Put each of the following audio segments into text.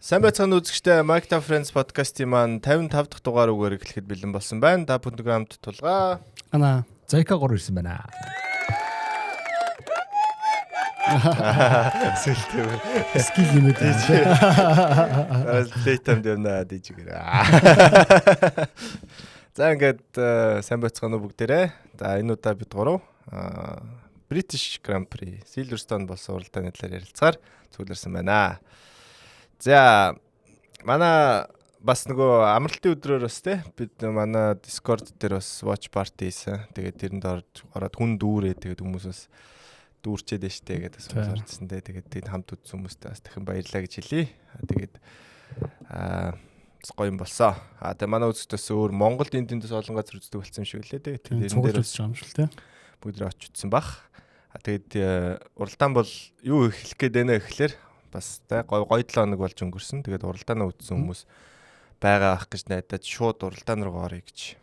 Сайн байцгаана үзэгчдээ Mike Ta Friends podcast-ийн маань 55 дахь дугаар үгээр эхлэхэд бэлэн болсон байна. Та бүхэнд хамт тулгаа. Ана Зайка 3 ирсэн байна. Сэлтэй. скил юм дээ. Плейтам дэвнаа дижгэр. За ингээд сайн байцгаана уу бүгдээрээ. За энэ удаа бид гурав British Grand Prix Silverstone болсон уралдааны талаар ярилцгаар цугларсан байна. За манай бас нөгөө амралтын өдрөөр бас те бид манай Discord дээр бас watch party хийсэн. Тэгээд тэрэнд ороод хүн дүүрээ тэгээд хүмүүс бас дүүрчээд байна штэ гэдэг бас орчихсон те. Тэгээд тэд хамт үзсэн хүмүүстээ бас дахин баярлалаа гэж хэлье. Тэгээд гоё юм болсон. Тэгээд манай үзэгчдээс өөр Монголд эндээс олон газар үздэг болсон юм шиг лээ те. Тэгээд энэ дээр бас юм шиг те. бүгд очиж утсан баг. Тэгээд уралдаан бол юу эхлэх гээд байна гэхлээр бас тэ гоё 7 хоног болж өнгөрсөн. Тэгээд уралдаанаа үзсэн хүмүүс байгаа ах гэж найдаад шууд уралдаан руу орё гэж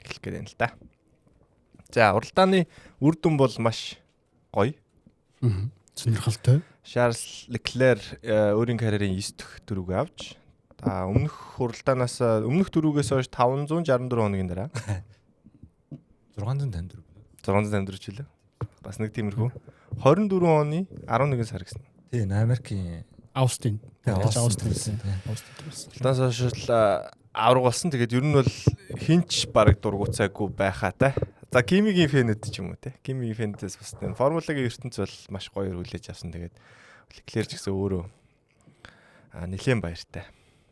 хэлэх гээд байна л да. За уралдааны үр дүн бол маш гоё. Сонирхолтой. Charles Leclerc өөрийн карьерийн 9 дэх дөрөвгөө авч өмнөх уралдаанаас өмнөх дөрөвгөөс хойш 564 хоногийн дараа 654. 654 ч үлээ. Бас нэг тиймэрхүү 24 оны 11 сар гэсэн. Тийм, Америкийн Аустин. Аустин. Уралдаан сошиал авраг болсон. Тэгээд ер нь бол хинч бараг дургуцаагүй байхаатай. За Кимигийн фэнүүд ч юм уу те. Кимигийн фэнүүдээс бас формулагийн ертөнц бол маш гоёор хүлээж авсан. Тэгээд Leclerc ч гэсэн өөрөө нэлээд баяртай.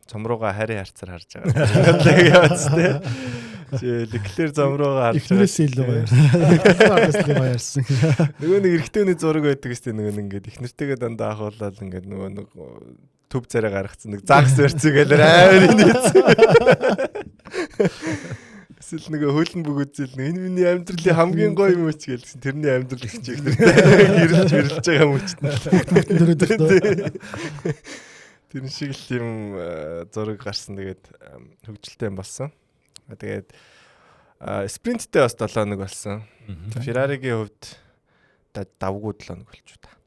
Цомрууга харийн харцаар харж байгаа. Яац те. Leclerc цомрууга харж Эхнээс илүү баяр. Эхнээс илүү баярсан. Нөгөө нэг эрэгтэйний зураг байдаг шүү дээ. Нөгөө ингээд их нэртэйгээ дандаа ахуулаад ингээд нөгөө нэг төв царай гаргацсан нэг загс барьцсан гэлээр амар инээсэн. Эсвэл нөгөө хөлн бүгүзэл энэ миний амьдралын хамгийн гоё юм ч гэлсэн. Тэрний амьдрал их чиг гэрэлж байгаа юм ч. Тэр шиг л юм зураг гарсан. Тэгээд хөвгөлтэй юм болсон. Тэгээд спринттэй бас 7 хоног болсон. Ferrari-гийн хувьд давгүй 7 хоног болчихоо та.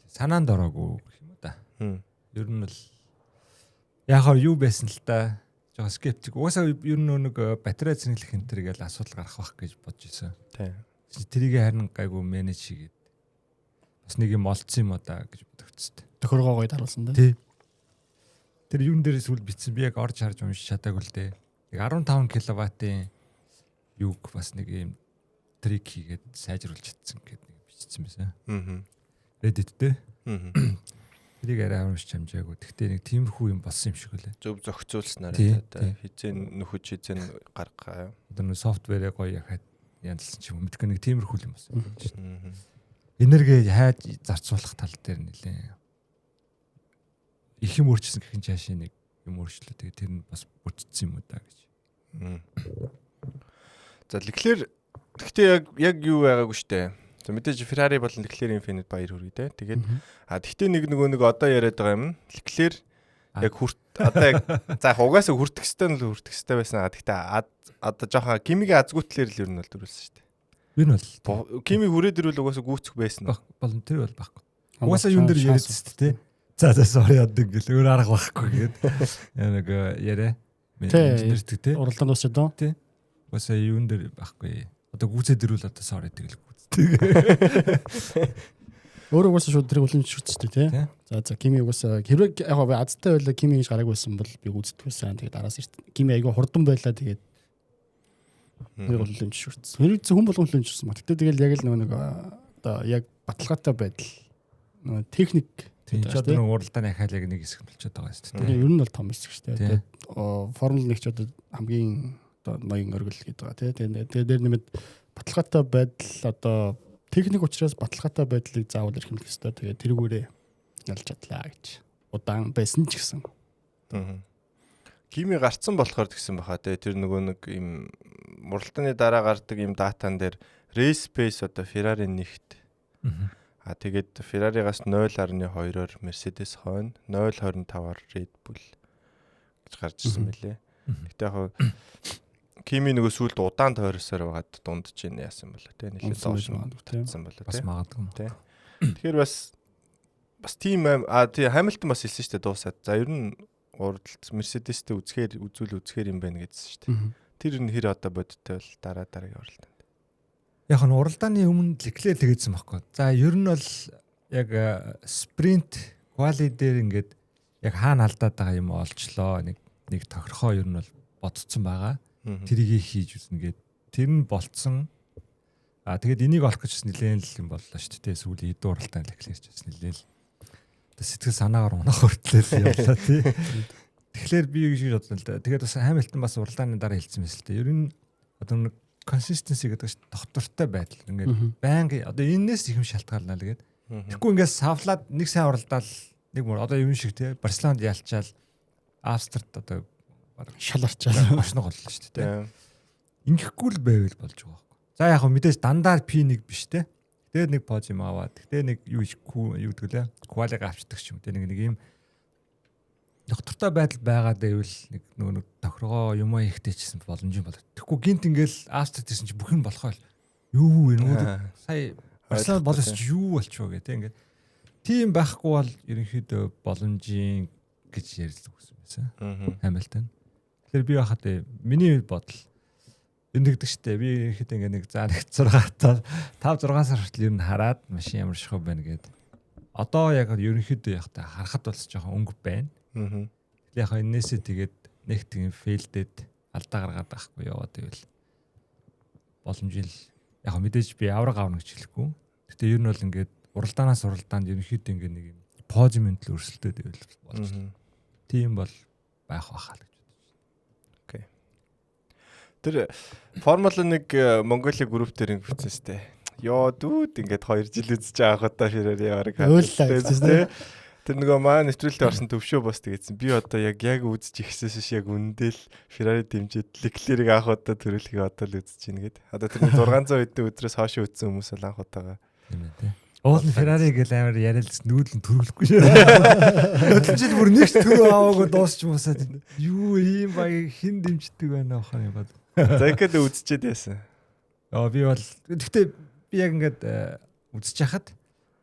Санаанд ороогүй гэх юм уу да. Ер нь бол яахаар юу байсан л та. Жоо скептик. Угаасаа ер нь нэг батарей зэнглэх энэ төр гээл асуудал гарах байх гэж бодож ирсэн. Тийм. Тэрийг харин гайгүй менеж хийгээд бас нэг юм олцсон юм уу да гэж бодогцсон. Тохиргоо гоё даруулсан да. Тий. Тэр юун дээрээс үл битсэн би яг орж харж уншиж чадаагүй л дээ. Нэг 15 кВт-ийн юуг бас нэг юм трик хийгээд сайжруулж чадсан гэдэг нэг бичсэн байсан. Reddit дээр. Тэрийг арай уншиж хамжаагүй. Гэхдээ нэг тиймэрхүү юм болсон юм шиг үлээ. Зөв зохицуулснараа та хизээ нөхөж хизээ гаргахаа. Одоо нэг софтверээ гоё яхаад янзлсан ч юм. Мэдгүй нэг тиймэрхүү юм болсон. Энерги хайж зарцуулах тал дээр нэлээ их юм өөрчилсөн гэхин чаашаа нэг юм өөрчлөө. Тэгээ тэр нь бас бүтцсэн юм уу да гэж. За Leclerc гэхдээ яг юу байгаагүй штэ. За мэдээж Ferrari болон Leclerc-ийн фэнүүд баяр хүргэе те. Тэгээд тэгтээ нэг одоо яриад байгаа юм. Leclerc яг одоо яг за яг угаасаа хүртэх хэвээр байсан. Тэгтээ одоо жоохон Кимигийн азгүйтлэр л ер нь бол дөрүүлсэн штэ. Юу нь бол Кими хүрээд ирвэл угаасаа гүйцэх байсан. Болон тэр бол байхгүй. Угаасаа юун дээр яриад шүү дээ те. За sorry яд гэл өөр арга байхгүй гээд нэг яриа. Тэ уралдаан дуусаад доо. Тэ. Угаасаа юун дээр байхгүй. Одоо гүйцээд ирвэл одоо sorry тэгэл гүйцдэг. Өөрөө угаасаа шууд тэрийг үлэмж шүтстэй тий. За Кими угаасаа хэрэг яг азтай байлаа Кими гэж гараг байсан бол би гүйцдэг байсан. Тэгээд араас Кими айгүй хурдан байлаа тэгээд тэрийг үлэмж шүтсэн. Хэрэг хүн болгон үлэмж шүтсэн. Гэтэ тэгэл яг л нэг одоо яг баталгаатай байдал нөгөө техник тийм ч одоо нэг уралдааны ахаалыг нэг хэсэг болчиход байгаа шүү дээ. Тэгээ ер нь бол том хэсэг шүү дээ. Формул 1 ч одоо хамгийн одоо ноён оргил гэдэг байгаа тий. Тэгээ дээр нэмээд баталгаатай байдал одоо техник учраас баталгаатай байдлыг заавал эрхэмлэх ёстой. Тэгээ тэрүүгээрээ ялж чадлаа гэж удаан байсан ч гэсэн. Кими гарцсан болохоор тэгсэн баха тий. Тэр нөгөө нэг юм уралдааны дараа гардаг юм датан дээр race pace одоо Ferrari нэгт. Тэгээд Ferrari-гаас 0.2-оор Mercedes хойно 0.25-аар Red Bull гэж гарч ирсэн мөлий. Гэтэ яг Кими нөгөө сүлд удаан тойрсоор байгаад дундж ийн яасан болоо те. Нэлээд доошин татсан болоо те. Бас магадгүй. Тэгэхээр бас бас тийм тий Хамилтон бас хэлсэн шүү дээ дуусаад. За ер нь уралд Мерседестэй үзүүл юм байна гэсэн шүү дээ. Тэр нь хэр одоо бодиттой бол дараагийн уралдаанд. Яг нь уралдааны өмнө Леклер тэгээдсэн байхгүй. За ер нь бол яг спринт квали дээр ингээд яг хаана алдаад байгаа юм олчлоо. Нэг тохирхоо ер нь бол бодцсон байгаа. Тэрийг хийж үзнэ гээд тэр нь болцсон. Тэгээд энийг олох гэж нэлээд л юм боллоо шүү дээ. Сүүлийн эдэн уралдаан Леклер ч бас нэлээд сэтгэл санаагаар унах хүртлээ явлаа тий. Тэгэхээр би юу гэж бодлоо л да. Тэгээд бас Хамилтон бас уралдааны дараа хэлсэн мэт л дээ. Ер нь одоо нэг consistency гэдэг чинь доктортой байдал. Ингээд байнга одоо энэс их юм шалтгаална л гээд. Тэгэхгүй ингээд савлаад нэг сайн уралдаал нэг мөр одоо юм шиг тий. Барселонд ялчаал Австрид одоо шаларчаал машнаг боллоо шүү дээ. Ингэхгүй л байвал болж байгаа байхгүй. За яг хөө мэдээж дандаа P1 биш тий. Тэгээд нэг позим аваад. Тэгээд нэг юу гэдэг лээ. Квалиг авчдаг ч юм. Тэгээд нэг юм доктортой байдал байгаад байвал нэг тохиргоо юм ихтэйчсэн боломж юм бол. Тэгэхгүй гинт ингээл Австрид ирсэн чи бүх юм болохоо л. Юу вэ? Сая Барселона болоос чи юу болчихоо гэх тийм ингээд. Тийм байхгүй бол ерөнхийдөө боломжийн гэж ярьдаг гэсэн байсан. Хамилтон. Тэгэхээр би хахад миний бодол эндэгдэг штэ. Би ерөнхийдөө ингээд нэг заа 6 5-6 сар хүртэл ер нь хараад машин ямар шахав байна гэд. Одоо яг ерөнхийдөө яг та харахад бол жоохон өнгө байна. Яг энэсээ тэгээд нэг тийм фейлдэд алдаа гаргаад байхгүй яваад байвал боломж л яг мэдээж би авраг авна гэж хэлэхгүй. Гэтэ ер нь бол ингээд уралдаанаас уралдаанд ерөнхийдөө ингээд нэг юм позимент л өрсөлдөд байвал болж байна. Тийм бол байх байхаа л гэж бодож байна. Окей. Тэр Формула 1 Монголын групп дээр ингэ бичсэнтэй. Йоо дүүд ингээд 2 жил үзэж байгаа хата Феррари яриг хаттай. Тэр нөгөө маань нэвтрүүлэлтэд орсон төвшөө бос тэгээдсэн. Би одоо яг үзэж ихсээс биш яг үндэл Феррари дэмжиж Леклерийг анх удаа төрөлхийг одоо л үзэж байна гээд. Одоо тэр 600 эдэн өдрөөс хойш үзсэн хүмүүс л анх удаага. Тийм ээ тий. Уул нь Феррари гэл амар яриалц нүүлэн төрөлөхгүй шүү. Өдөржил бүр нэг төрөө аваагүй дуусчмаасаа юу ийм баг хин дэмждэг байна ахаа юм бод. За ингээд үзчихэд яасан. Би бол гэхдээ би яг ингээд үзэж хахад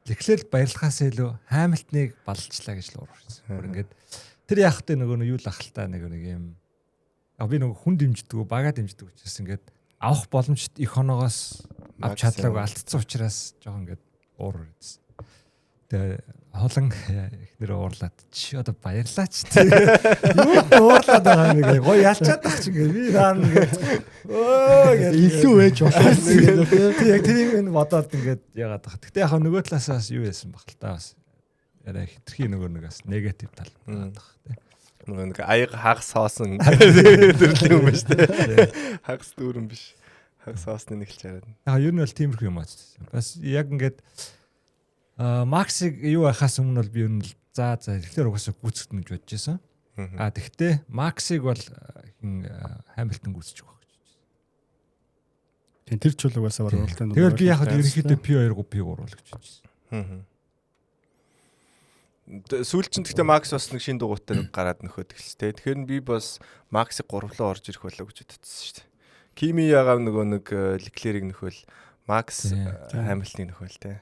Леклер баярлахаас илүү Хамилтныг баллчлаа гэж л уурсан. Бүр ингээд тэр яахтай нөгөө юу л ахaltaа нэг юм. Би нөгөө хүн дэмждэг, бага дэмждэг учраас ингээд авах боломжт их оноогоос авч чадлаагүй алдсан учраас жоохон ингээд уур үзсэн. Тэгээ холон ихнэр уурлаад чи одоо баярлаач. Юу уурлаад байгаа юм бэ? Гоё ялчаад тах чи ингээд би наа ингээд илүү ээж болоо. Яг тэрийг нь бодоод ингээд яагаад тах. Гэтэ яг нөгөө талаас юу яасан баг л та бас яриа хитрхи нөгөөс негатив тал тах тий. Нэг аяг хагас соосон төрлийн юм ба штэ. Хагас дүүрэн биш. Хагас соосны нэг л чараад. Яг ер нь бол тиймэрхүү юм аа. Бас яг ингээд Максыг юу ахаас өмнө бол би ер нь за тэгэхээр угаасаа гүйцэтгэн гэж бодож байсан. Тэгтээ Максыг бол Хамилтон гүйцэтгэж байгаа гэж бодсон. Тийм тэр ч бол угаасаа уралдаанд. Тэгэл би яг ерөнхийдөө P2-г P3 л гэж бодсон. Сүүлд чинь гэхдээ Макс бас нэг шин дугуйтай гараад нөхөд эхэлсэн те. Тэгэхээр би бас Максыг 3 руу орж ирэх болоо гэж бодсон шүү дээ. Кими ягаав нөгөө нэг Леклерийг нөхөл Макс Хамилтоныг нөхөл те.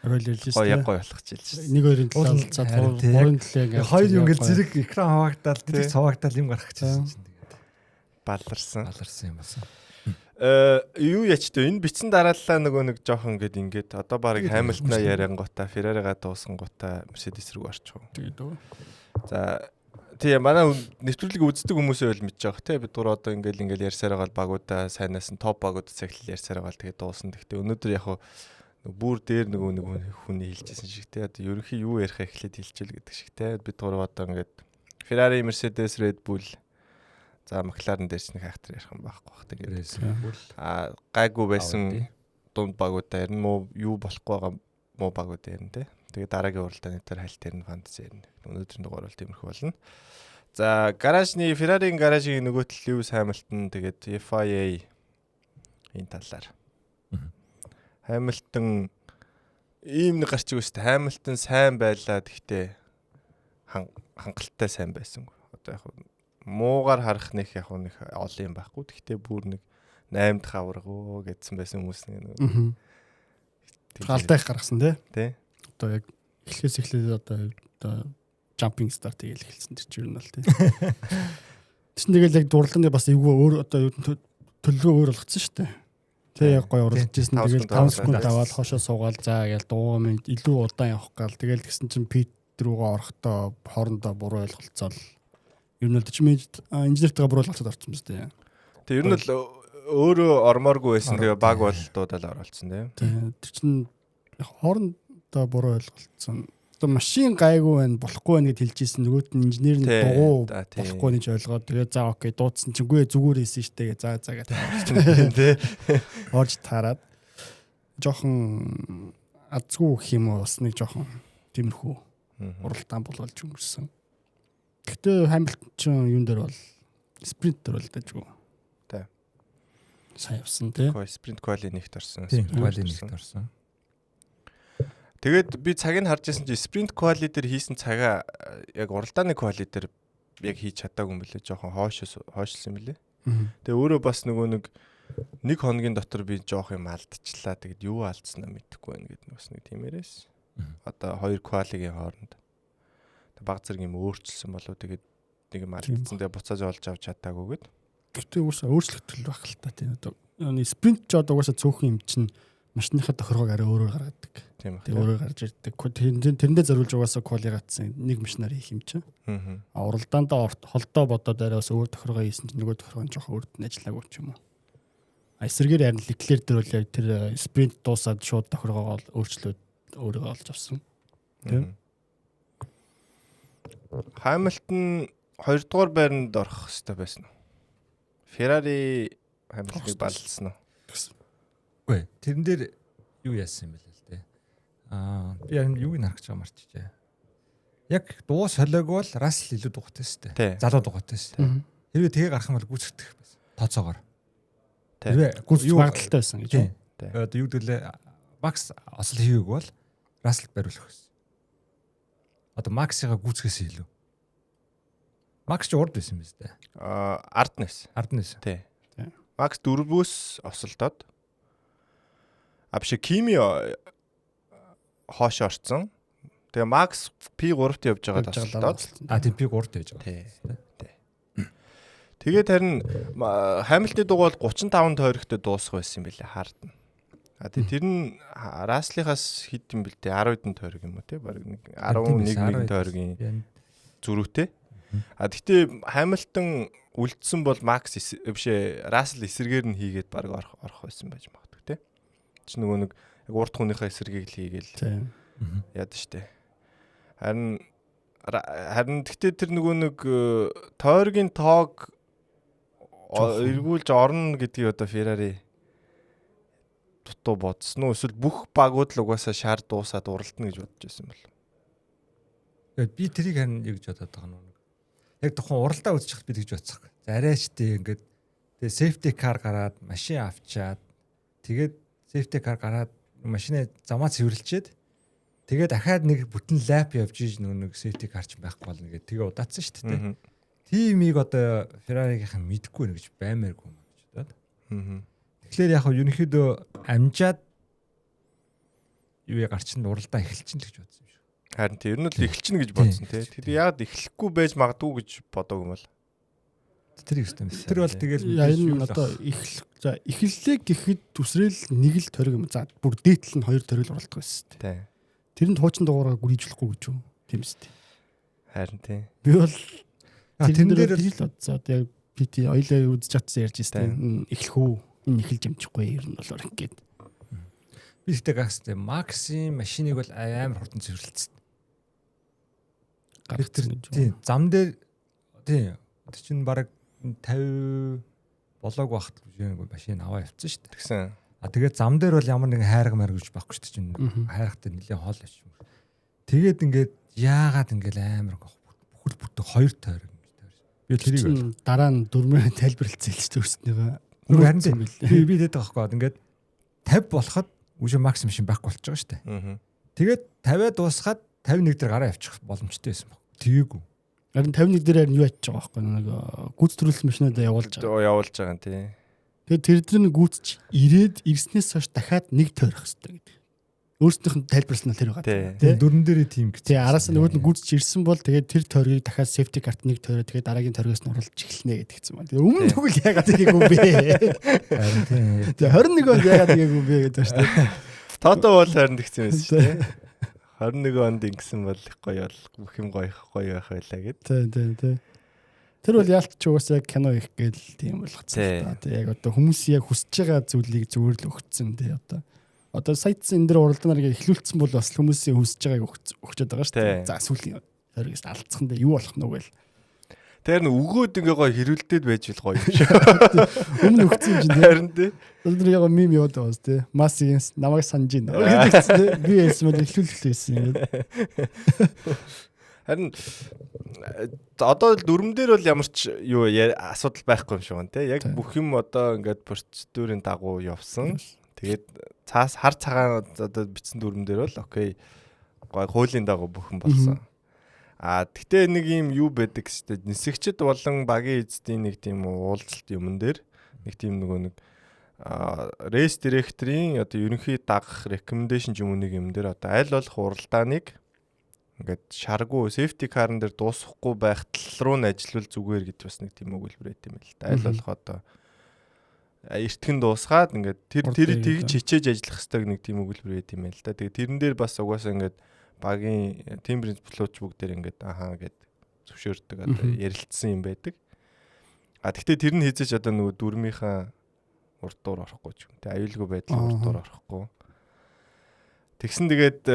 Яг гоё болох ч хэлж байна. 1-2-ын талаар цаад 3-ын талаар хоёр юм ингээл зэрэг экран хаваагдаал дэрэг цаваагдаал юм гарах гэсэн чинь тэгээд баларсан юм болсон. Юу ячтэй энэ бичсэн дарааллаа нөгөө нэг жоохон ингээд одоо баг Хамилтонаа яриангуудаа Феррарига дуусангуудаа Мерседес рүү орчих. Тэгээд за тийм манай нэвтрүүлгийг үздэг хүмүүсээ бол мэдж байгаа те бид гур одоо ингээл ярьсаар байгаа багуудаа сайнаас нь топ багуудад цаглал ярьсаар байгаа тэгээд дуусна. Гэхдээ өнөөдөр яг бүр дээр нөгөө хүний хэлжсэн шиг те одоо ерөнхий юу ярих эхлээд хэлчихэл гэдэг шиг те бид гур одоо ингээд Ferrari, Mercedes, Red Bull за McLaren дээрс нэг хайхтар ярих юм байхгүй бах тэгээд гайгүй байсан дунд багуудаа ярина муу юу болохгүй байгаа муу багуудаа ярина те тэгээд дараагийн уралдааны дээр хальт ярина фантази ярина өнөөдрийн дугаар бол тиймэрхүү болно. За гаражны Ferrari-ийн гаражийн нөгөө тал Lewis Hamilton тэгээд FIA энэ талаар Хамилтон ийм нэг гарч байгаа шүү дээ. Хамилтон сайн байлаа гэхдээ хангалттай сайн байсан. Одоо яг муугаар харах нэг яг нэг олон юм байхгүй. Гэхдээ бүр нэг 8 дахь аврагөө гэдсэн байсан хүмүүс нэг. Галтай их гаргасан тий. Тий. Одоо яг эхлээд одоо jumping start гэж эхэлсэн тэр чинь бол тийм. Тэсэн тэгэл яг дурлалны бас эвгүй өөр одоо төлөвөө өөр болгоцсон шүү дээ. Тэг яг гоё уралдаж ирсэн. Тэгэл 5 секунд аваад хошоо суугаал за гээл дуугаа илүү удаан явах гал тэгэл тэгсэн чинь пит руугаа орохдоо хоорондоо буруу ойлголцоол ер нь л чинь инженертайгаа буруу ойлголцоод орсон юм шүү дээ. Тэг ер нь л өөрөө ормооргүй байсан. Тэгээ баг бол дуудаад оролцсон тийм. Тэр чинь хоорондоо буруу ойлголцсон. Одоо машин гайгүй байна, болохгүй байна гэд хэлжсэн. Нөгөөт нь инженер нь дугуй болохгүй гэж ойлгоод тэгээ за окей дуудсан чинь гүй зүгээр хийсэн штэ гэ за гэдэг тийм. Орж таарад жоохон азгүй гэх юм уу бас нэг жоохон тиймэрхүү уралдаан болгож өнгөрсөн. Гэтэ Хамилтон ч юун дээр бол спринт дээр бол дэжгүй. Тэ. Сайн явсан тий. Спринт квали нэгт орсон. Квали нэгт орсон. Тэгээд би цагийг харж байсан чи спринт квали дээр хийсэн цагаа яг уралдааны квали дээр яг хийж чадаагүй юм билээ. Жохон хойшлсон юм билээ. Тэгээ өөрөө бас нэг хоногийн дотор би жоох юм алдчихлаа. Тэгэд юу алдснаа мэдэхгүй байна гэдэг бас нэг тиймэрээс. Одоо 2 квалигийн хооронд баг зэрэг юм өөрчилсөн болов тэгээд нэг юм алдсан. Тэгээ буцааж олж авч чадаагүй гэд. Гэтэ уусаа өөрчлөгдөл байх л та тийм. Одоо спринт ч одоо уусаа цөөхөн юм чинь машиныхаа тохиргоог арай өөрөөр гаргадаг. Тийм ба. Тэгээ өөрөөр гарч ирдэг. Тэрэндээ зориулж угаасаа квали гацсан нэг машинаар хийх юм чинь. Уралдаандаа холдоо бодоод арай бас өөр тохиргоо хийсэн чинь нөгөө тохиргоо нь жоохон өөрт нь ажиллаагүй ч юм уу. Эсрэгээр харин Leclerc дээр бол яг тэр спринт дуусаад шууд тохиргоогоо өөрчлөөд өөрийгөө олж авсан. Тийм. Hamilton 2 дугаар байранд орох хэрэгтэй байсан уу? Ferrari Hamilton-ыг баллсан уу? Үгүй. Тэрэн дээр юу яасан юм бэ л дээ. Би яг юуг нь харах гэж байгаа марчжээ. Яг дуу солиог бол Russell илүү дугуйтай шүү дээ. Залуу дугуйтай шүү дээ. Хэрвээ тэгээ гарах юм бол гүйцэтгэх байсан. Тооцоогоор. Хэрвээ гүйцэтгэх магадaltaй байсан гэж. Одоо юу гэдэлээ Max осол хийгээг бол Russell бариулах байсан. Одоо Max-ыг гүйцэхээс илүү. Max ч урд байсан юм байна шүү дээ. Арднес. Тий. Max 4-өөс осолдоод Абш Кими хоош орсон. Тэгээ Макс P3-т явж байгаа тасалдаад. Тийм P3-т байж байгаа. Тий. Тэгээд харин Хамилтны дугуй бол 35 тойрогтой дуусах байсан юм билээ хаардна. Тэр нь Раслихаас хэд юм бэл дээ 10 хэдэн тойрог юм уу те баг 11 тойрогийн зөрүүтэй. Гэхдээ Хамилтон үлдсэн бол Макс бишээ Рассел эсэргээр нь хийгээд баг орох байсан байж магадгүй те. Чи нөгөө нэг яг урд хүнийхээ эсэргийг л хийгээл яад штэ. Харин гэхдээ тэр нөгөө нэг тойргийн тоог эргүүлж орно гэдгийг одоо Ferrari дутуу бодсон уу? Эсвэл бүх багууд л угаасаа шаар дуусаад уралдана гэж бодож байсан бол. Тэгээд би тэрийг харин юу гэж бодоод байгаа юм. Яг тухайн уралдаа үзчихд би тэгж бодсоо. Арайчтэй ингээд тэгээ safety car гараад машин авчаад тэгээд safety car гараад машины замаа цэвэрлчихэд тэгээ дахиад нэг бүтэн лап явж ийж нэг safety car ч байхгүй болно гэдэг тэгээ удаацсан шүү дээ. Тимийг одоо Ferrari-гийн мэдхгүй нэ гэж баймааргүй юм гэж бодоод. Тэгэхээр яг ерөнхийдөө амжаад юу гарчин уралдаа эхэлчин л гэж бодсон юм шиг. Харин тэр нь л эхэлчин гэж бодсон тий. Тэр яагаад эхлэхгүй байж магадгүй гэж бодоог юм бол. Тэр юм. Тэр бол тэгэл энэ одоо эхэллээ гэхэд төсрэл нэг л тойрог юм. За бүр дээтэл нь 2 тойрог оролдох байсан шүү дээ. Тэрэнд хуучин дугаараа гүрийжлэхгүй гэж юу? Тийм шүү дээ. Харин тий. Би бол тэн дээр л одоо яг PT ойлоо үзэж чадсан ярьж байсан. Эхлэх үү? Энэ эхэлж амжихгүй ер нь болоор ингээд. Би ихтэй гастай Максим машиныг бол амар хурдан цэвэрлэлцсэн. Тийм зам дээр тийм тэр чинь баг 50 болоог багт машин аваа явцсан шүү дээ. Тэгсэн. Тэгээд зам дээр бол ямар нэгэн хайрга маргаж байхгүй шүү дээ чинь хайргатай нэлээд хоол биш юм. Тэгээд ингээд яагаад ингээд амар бүхэл бүтэн 2 тойрог юм гэж. Би тэрийг дараа нь 4-ээр тайлбарлалцсан л шүү дээ. Харин би дээд байгаа байхгүй. Ингээд 50 болоход үгүй Макс машин байхгүй болчих жооо шүү дээ. Тэгээд 50-аа дуусгаад 51 дээр гараа явчих боломжтой байсан баг. Тэгээгүй. Харин 51 дээр юу ачиж байгаа байхгүй нэг гүйц төрүүлсэн машинаа явуулж байгаа юм тий. Тэгээд тэр нь гүйцч ирээд ирснээс хойш дахиад нэг тойрох хэрэгтэй гэдэг. өөрснийх нь тайлбарласан нь тэр байгаа. Тэгээ дөрөн дээрээ тим гэж. Тэгээ араас нь нөгөөд нь гүйцэж ирсэн бол тэгээд тэр тойргийг дахиад safety cart нэг тойроо тэгээд дараагийн тойргоос нь оруулж эхэлнэ гэдгийгсэн байна. Тэгээ өмнө тэгвэл яагаад тийгээгүй бэ? Харин тийм. Тэгээ 21 онд яагаад тийгээгүй бэ гэдэг байна шүү дээ. Тото бол харин тэгсэн байсан шүү дээ. 21 онд ингэсэн бол гоё бол бүх юм гоё байх байлаа гэд. Тий. Тэр бол яалт ч угаасаа кино их гээл тийм болгоцсон та. Тэг яг одоо хүмүүс яг хүсэж байгаа зүйлийг зүгээр л өгцөн тий одоо сайтсан энэ дэр уралдаанаар эхлүүлсэн бол бас хүмүүсийн хүсэж байгааг өгчөд байгаа шүү дээ. За сүүлийн тойргоос алдцсан дээ юу болох нь вэ гээл. Тэр нэг өгөөд ингээ гоё хэрүүлдээд байж л гоё юм шиг. Өмнө өгцөн юм чинь харин тий. Тэр яг мим яваад байгаа шүү дээ. Масигийн намайг санаж байна. Гэдэгсэн тий. Би яасан бол эхлүүлсэн юм. Харин одоо дөрмөн дээр бол ямар ч юу асуудал байхгүй юм шиг байна те. Яг бүх юм одоо ингээд процедурын дагуу явсан. Тэгээд цаас хар цагаан одоо бичсэн дөрмөн дээр бол окей. Гой хуулийн дагуу бүх юм болсон. Тэгтээ нэг юм юу байдаг гэжтэй нисэгчд болон багийн эзэдийн нэг тийм уулзалт юмн дээр нэг тийм нэг рейс директорийн одоо ерөнхий дагах recommendation юм нэг юм дээр одоо аль болох уралдааныг ингээд шаргуу safety car-н дээр дуусахгүй байх тал руу нь ажиллавал зүгээр гэдэг бас нэг тийм өгүүлбэр байт юм л да. Аль болох одоо эртхэн дуусгаад ингээд тэр тэгж хичээж ажиллах хэвээр нэг тийм өгүүлбэр байт юм л да. Тэгээ тэрэн дээр бас угаасаа ингээд багийн team principal-ууч бүгд дээр ингээд гэд зөвшөөрдөг одоо ярилцсан юм байдаг. Тэгтээ тэр нь хийзэж одоо нөгөө дөрмийнхаа урд дуур орохгүй ч юм. Тэ аюулгүй байдлын урд дуур орохгүй. Тэгсэн тэгээд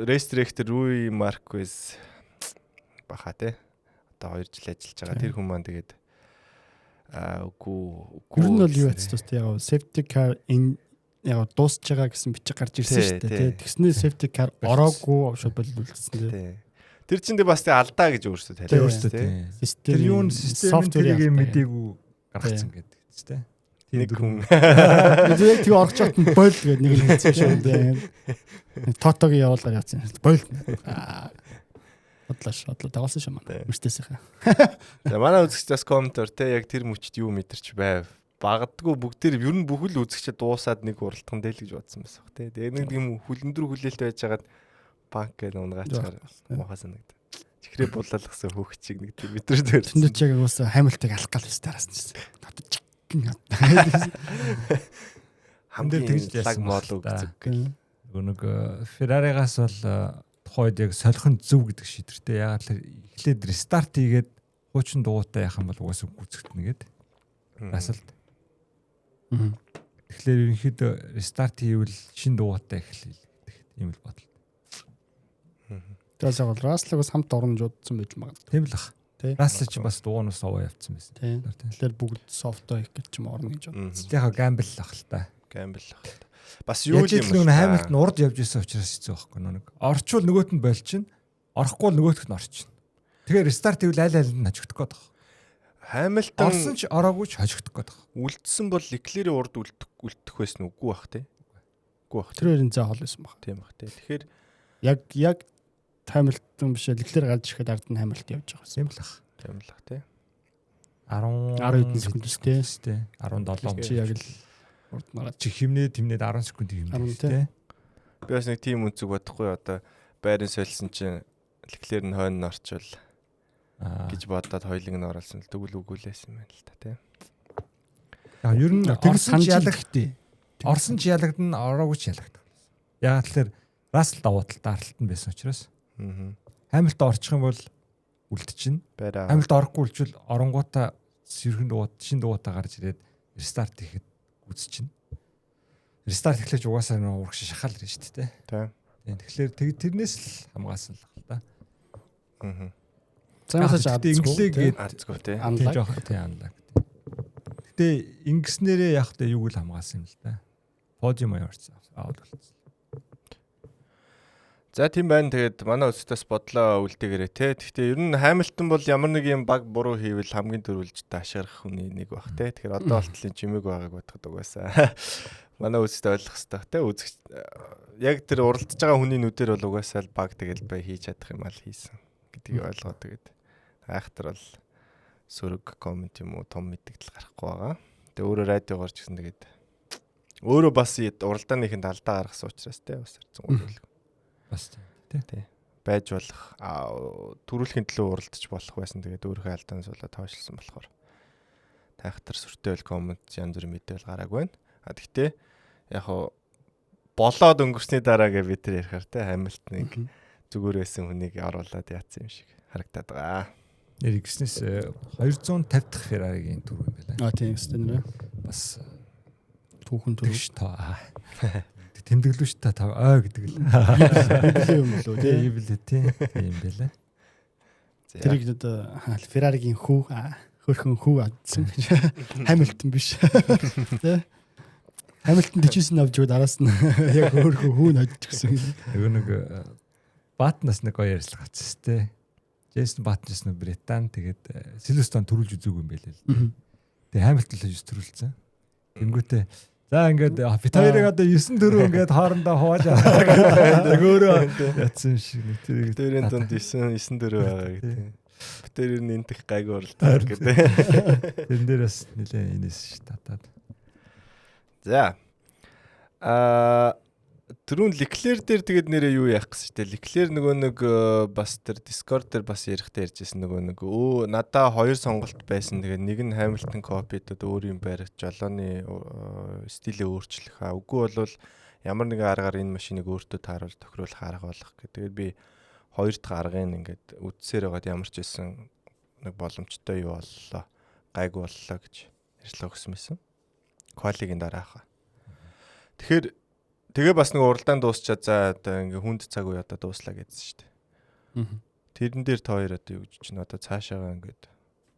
race director Rui Marquez баха те. Одоо 2 жил ажиллаж байгаа. Тэр хүн маань тэгээд үгүй. Ер нь бол юу яцсан тест яг safety car энэ яг дуусж байгаа гэсэн бичиг гарч ирсэн шүү дээ. Тэгснээр safety car ороогүй шууд боловлуулсан те. Тэр чинь бас тэ алдаа гэж өөрсдөө тайлбарласан те. Тэр юу н системийн мэдээгүй гаргацсан гэдэг те. Нэг хүн. Яг тэг орох чот нь бойл гэдэг нэг л хэлсэн шүү дээ. Тотогийн явуулаар явсан. Бойл. Бодлоо дагуулсан шүү манай. Мөртөөсийнхээ. За манай үзэгчдээс комментор те яг тэр мөчд юу мэдэрч байв. Багдгүй бүгдээр ер нь бүх л үзэгчд дуусаад нэг уралдхан дээр л гэж бодсон байсан баг те. Тэгээ нэг юм хүлэндөр хүлээлт байжгаад банк гэж унгачаар мохоо санагдав. Чихрээ булаалгасан хөөгчийг нэг тийм мэдэрч байсан. Тэнд ч яг уусаа Хамилтыг алах гал өс тараас нь. Хамгийн лаг мол үзэг. Нэг Ferrari-гаас бол тухайд яг солихын зөв гэдэг шийдвэртэй. Ягаад л эхлээд рестарт хийгээд хуучин дугуйтай яах юм бол угаасаа гүцэгдэнэ гэдэг. Асалт. Тэгэхээр ерөнхийдөө рестарт хийвэл шин дугуйтай эхлэе гэх юм л бодлоо. Тэгээс яг Раслыг бас хамт орно жуудсан байж магадгүй. Тийм л ах. Раслыг ч бас дугуйнаас овоо явцсан байсан. Тэгэхээр бүгд софтоо их гэж юм орно гэж бодсон. Яг гамбл ах л та. Гамбл ах л та. Бас юу юм бэ? Хамилт нь урд явж исэн учраас хэцүү байхгүй нэг. Орчвол нөгөөт нь болчихно. Орохгүй бол нөгөөтх нь орчихно. Тэгэхээр рестарт хийвэл аль нь хожигдох гээд байна. Хамилтон орсон ч ороогүй ч хожигдох гээд байна. Үлдсэн бол Leclerc урд үлдэх байсан үгүй бах те. Үгүй бах. Тэр хоёрын заа хол байсан баг. Тийм бах те. Тэгэхээр яг Хамилтон биш Leclerc гарч ирэхэд ард нь Хамилт явж байгаа юм л ах. Тийм л ах те. 10 секунд те. 17 чи яг л урд мараад чи химнээ тэмнээд 10 секунд юм те. Би бас нэг тийм үнцэг бодохгүй одоо байрын солисон чинь Leclerc нь хойно орчвол гэж бодоод хоёулыг нь оруулсан л тэгвэл үгүүлээсэн юм байна л та тий. Яг ер нь тэгсэн ч ялагдтыг. Орсон ч ялагдана, ороогүй ч ялагдана. Яг тэгэхээр Рассел даваатал даралт нь байсан учраас. Хамилт орчих юм бол үлдчихнэ. Хамилт орохгүй үлчвэл оронгуудаа сэрхэн дугуйт, шин дугуйтаа гарч ирээд рестарт хийхэд гүцчихнэ. Рестарт эхлэж угаасаа нэг урагш шахаал ирнэ шүү дээ. Тийм. Тэгэхээр тэрнээс л хамгаалсан л байна та. Цаанаас инглигээд арцгүй тий. Жоох тий анлаг. Гэтэ ингэснээрээ яг та юуг л хамгаалсан юм л да. Подиум аваарсан. Аут болсон. За тийм байна. Тэгээд манай өсөлтөөс бодлоо үлдээгээрээ тий. Гэхдээ ер нь Хамилтон бол ямар нэг юм баг буруу хийвэл хамгийн дөрвөлж таашаарах хүний нэг баг тий. Тэгэхээр одоо болтлын чимээг байгааг бодоход угаасаа манай өсөлтөө ойлгох хэрэгтэй тий. Үзэгч яг тэр уралдаж байгаа хүний нүдээр бол угаасаа л баг тэгэл бай хийж чадах юм аа хийсэн гэдгийг ойлгоод тэгээд айхтар бол сөрөг коммент юм уу том мэддэгдэл гарахгүй байгаа. Тэгээ өөрөө радиогоор ч гэсэн тэгээд Өөрөө бас уралдааныхын алдаа гаргасан учраас те бас хэрцэн үйл. Бас тий. Байж болох төрүүлэхийн төлөө уралдаж болох байсан. Тэгээд өөрийнхөө алдаанаас болоод тоошлсон болохоор тайхтар сүртэй коммент янз бүрийн мэдээлэл гараагүй байна. Гэхдээ яг хуу болоод өнгөрсний дараа гэ бид тэр ярихаар те Хамилтоныг зүгээр байсан хүнийг оруулаад яатсан юм шиг харагдаад байгаа. Нэр гиснээс 250 дахь Ferrari-гийн түр юм байна. Тийм өстэй нэрээ. Бас Түүхэн түр. тэгш таа. Тэмдэглүүш та гэдэг л. Библи юм болов тий. Библи тий. Тийм байлаа. Тэрийг одоо Ferrari-гийн хүү хөрхөн хүү адсан. Хамилтон биш. Тэ. Хамилтон дижсэн авч өгд араас нь яг хөрхөн хүү нь хожиж гисэн. Нэг Баттнаас нэг гоё ярьцлага авчихсан тий. Джейсон Баттнаас нь Британь тэгээд Сильверстон төрүүлж үзээгүй юм байлээ л. Тэгээд Хамилтон л 9 төрүүлсэн. Тэнгүүтээ за ингээд бит хоёрыг одоо 9 4 ингээд хоорондоо хувааж аваад өөрөө ятсан шиг нэг тэр тэрийн дунд 9 4 байгаа гэдэг. Битээр нэнтэх гайгүй оролдоо гэдэг. Тэрэн дээрээс нэлээ инээс ш татаад. За. Түрүүн Leclerc дээр тэгээд нэрээ юу яах гэсэн чинь Leclerc нөгөө нэг бас тэр Discord дээр бас ярихдаа ярьжсэн нөгөө нэг надаа 2 сонголт байсан. Тэгээд нэг нь Hamilton copy-д өөр юм барих жолооны стилээ өөрчлөх. Үгүй бол ямар нэгэн аргаар энэ машиныг өөртөө тааруулж тохируулах арга болох гэх. Тэгээд би 2 дахь аргыг ингээд үдсээр байгаад ямар ч байсан нэг боломжтой юу боллоо. Гайгүй боллоо гэж ярьцлага өгсөн байсан. Quali-гийн дараахаа. Тэгэхээр тэгээ бас нэг уралдаан дуусчаад за одоо ингээ хүнд цаг үе одоо дууслаа гэдсэн шүү дээ. Тэрэн дээр та хоёр одоо юу гэж чинь одоо цаашаага ингээд